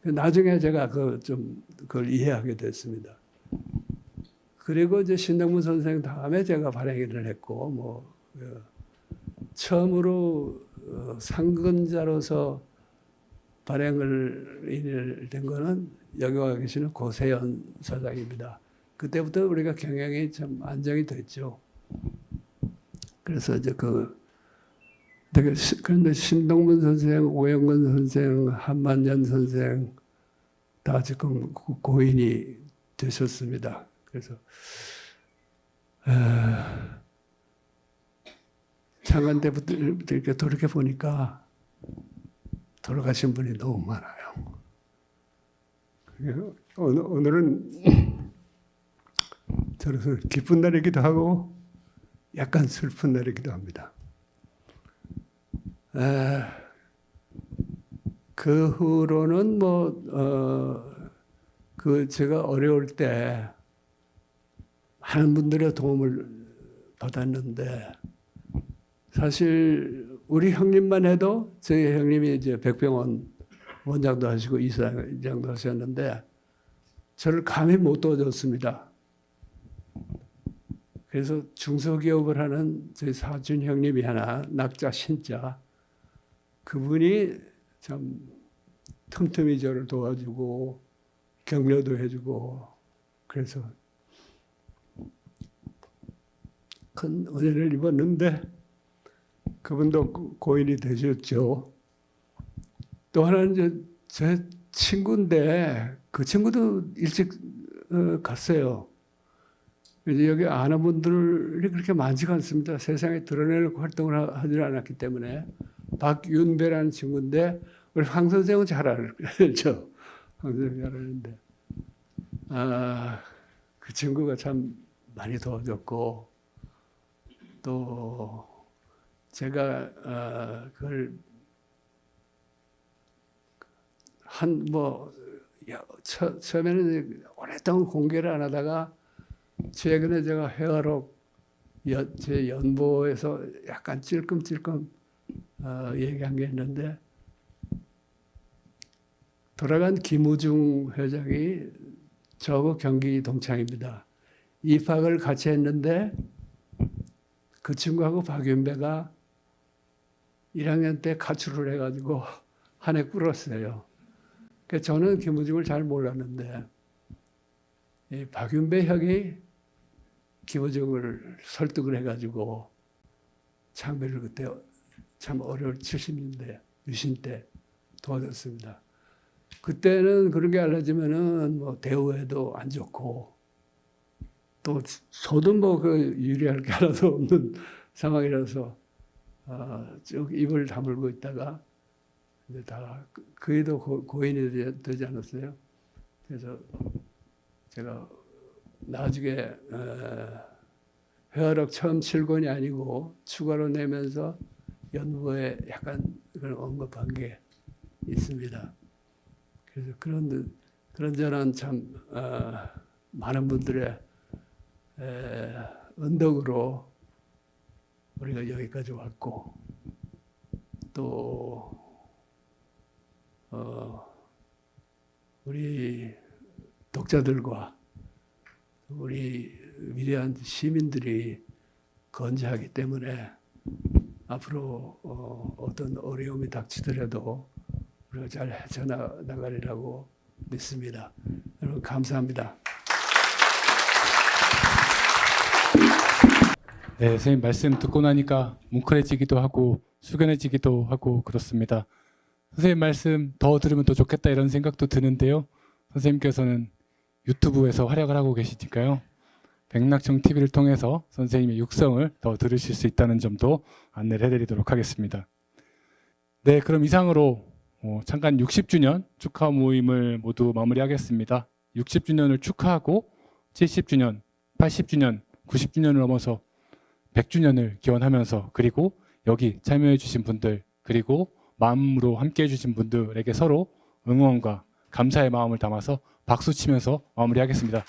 나중에 제가 그걸 이해하게 됐습니다. 그리고 이제 신동문 선생 다음에 제가 발행을 했고, 처음으로 상근자로서 발행을 된 거는 여기 와 계시는 고세연 사장입니다. 그때부터 우리가 경영이 좀 안정이 됐죠. 그래서 이제 그런데 신동문 선생, 오영근 선생, 한만년 선생 다 지금 고인이 되셨습니다. 그래서 창간 때부터 이렇게 돌이켜 보니까 돌아가신 분이 너무 많아요. 오늘은 저로서 기쁜 날이기도 하고 약간 슬픈 날이기도 합니다. 그 후로는 제가 어려울 때 많은 분들의 도움을 받았는데 사실 우리 형님만 해도 저희 형님이 이제 백병원 원장도 하시고 이사장도 하셨는데 저를 감히 못 도와줬습니다. 그래서 중소기업을 하는 저희 사준 형님이 하나, 낙자 신자, 그분이 참 틈틈이 저를 도와주고 격려도 해주고 그래서 큰 은혜를 입었는데 그분도 고인이 되셨죠. 또 하나는 이제 제 친구인데 그 친구도 일찍 갔어요. 이제 여기 아는 분들이 그렇게 많지가 않습니다. 세상에 드러내놓고 활동을 하지 않았기 때문에. 박윤배라는 친구인데 우리 황 선생은 잘 알죠. 황 선생 잘 아는데 그 친구가 참 많이 도와줬고 또 제가 그걸 처음에는 오랫동안 공개를 안 하다가 최근에 제가 회화록 제 연보에서 약간 찔끔찔끔 얘기한 게 있는데 돌아간 김우중 회장이 저하고 경기 동창입니다. 입학을 같이 했는데 그 친구하고 박윤배가 1학년 때 가출을 해가지고 한 해 꿇었어요. 그래서 저는 김우중을 잘 몰랐는데 이 박윤배 형이 김우중을 설득을 해가지고 창배를 그때 참 어려울 70년대 유신 때 도와줬습니다. 그때는 그런 게 알려지면은 대우에도 안 좋고 또 저도 유리할 게 하나도 없는 상황이라서 쭉 입을 다물고 있다가 이제 다 그에도 고인이 되지 않았어요. 그래서 제가 나중에 회화록 처음 7권이 아니고 추가로 내면서 연보에 약간 그걸 언급한 게 있습니다. 그래서 그런저런 참 많은 분들의 은덕으로 우리가 여기까지 왔고 또 우리 독자들과 우리 위대한 시민들이 건재하기 때문에 앞으로 어떤 어려움이 닥치더라도 우리가 잘 헤쳐나가리라고 믿습니다. 여러분 감사합니다. 네, 선생님 말씀 듣고 나니까 뭉클해지기도 하고 숙연해지기도 하고 그렇습니다. 선생님 말씀 더 들으면 더 좋겠다 이런 생각도 드는데요. 선생님께서는 유튜브에서 활약을 하고 계시니까요. 백낙청 TV를 통해서 선생님의 육성을 더 들으실 수 있다는 점도 안내를 해드리도록 하겠습니다. 네, 그럼 이상으로 잠깐 60주년 축하 모임을 모두 마무리하겠습니다. 60주년을 축하하고 70주년, 80주년, 90주년을 넘어서 100주년을 기원하면서 그리고 여기 참여해 주신 분들 그리고 마음으로 함께해 주신 분들에게 서로 응원과 감사의 마음을 담아서 박수 치면서 마무리하겠습니다.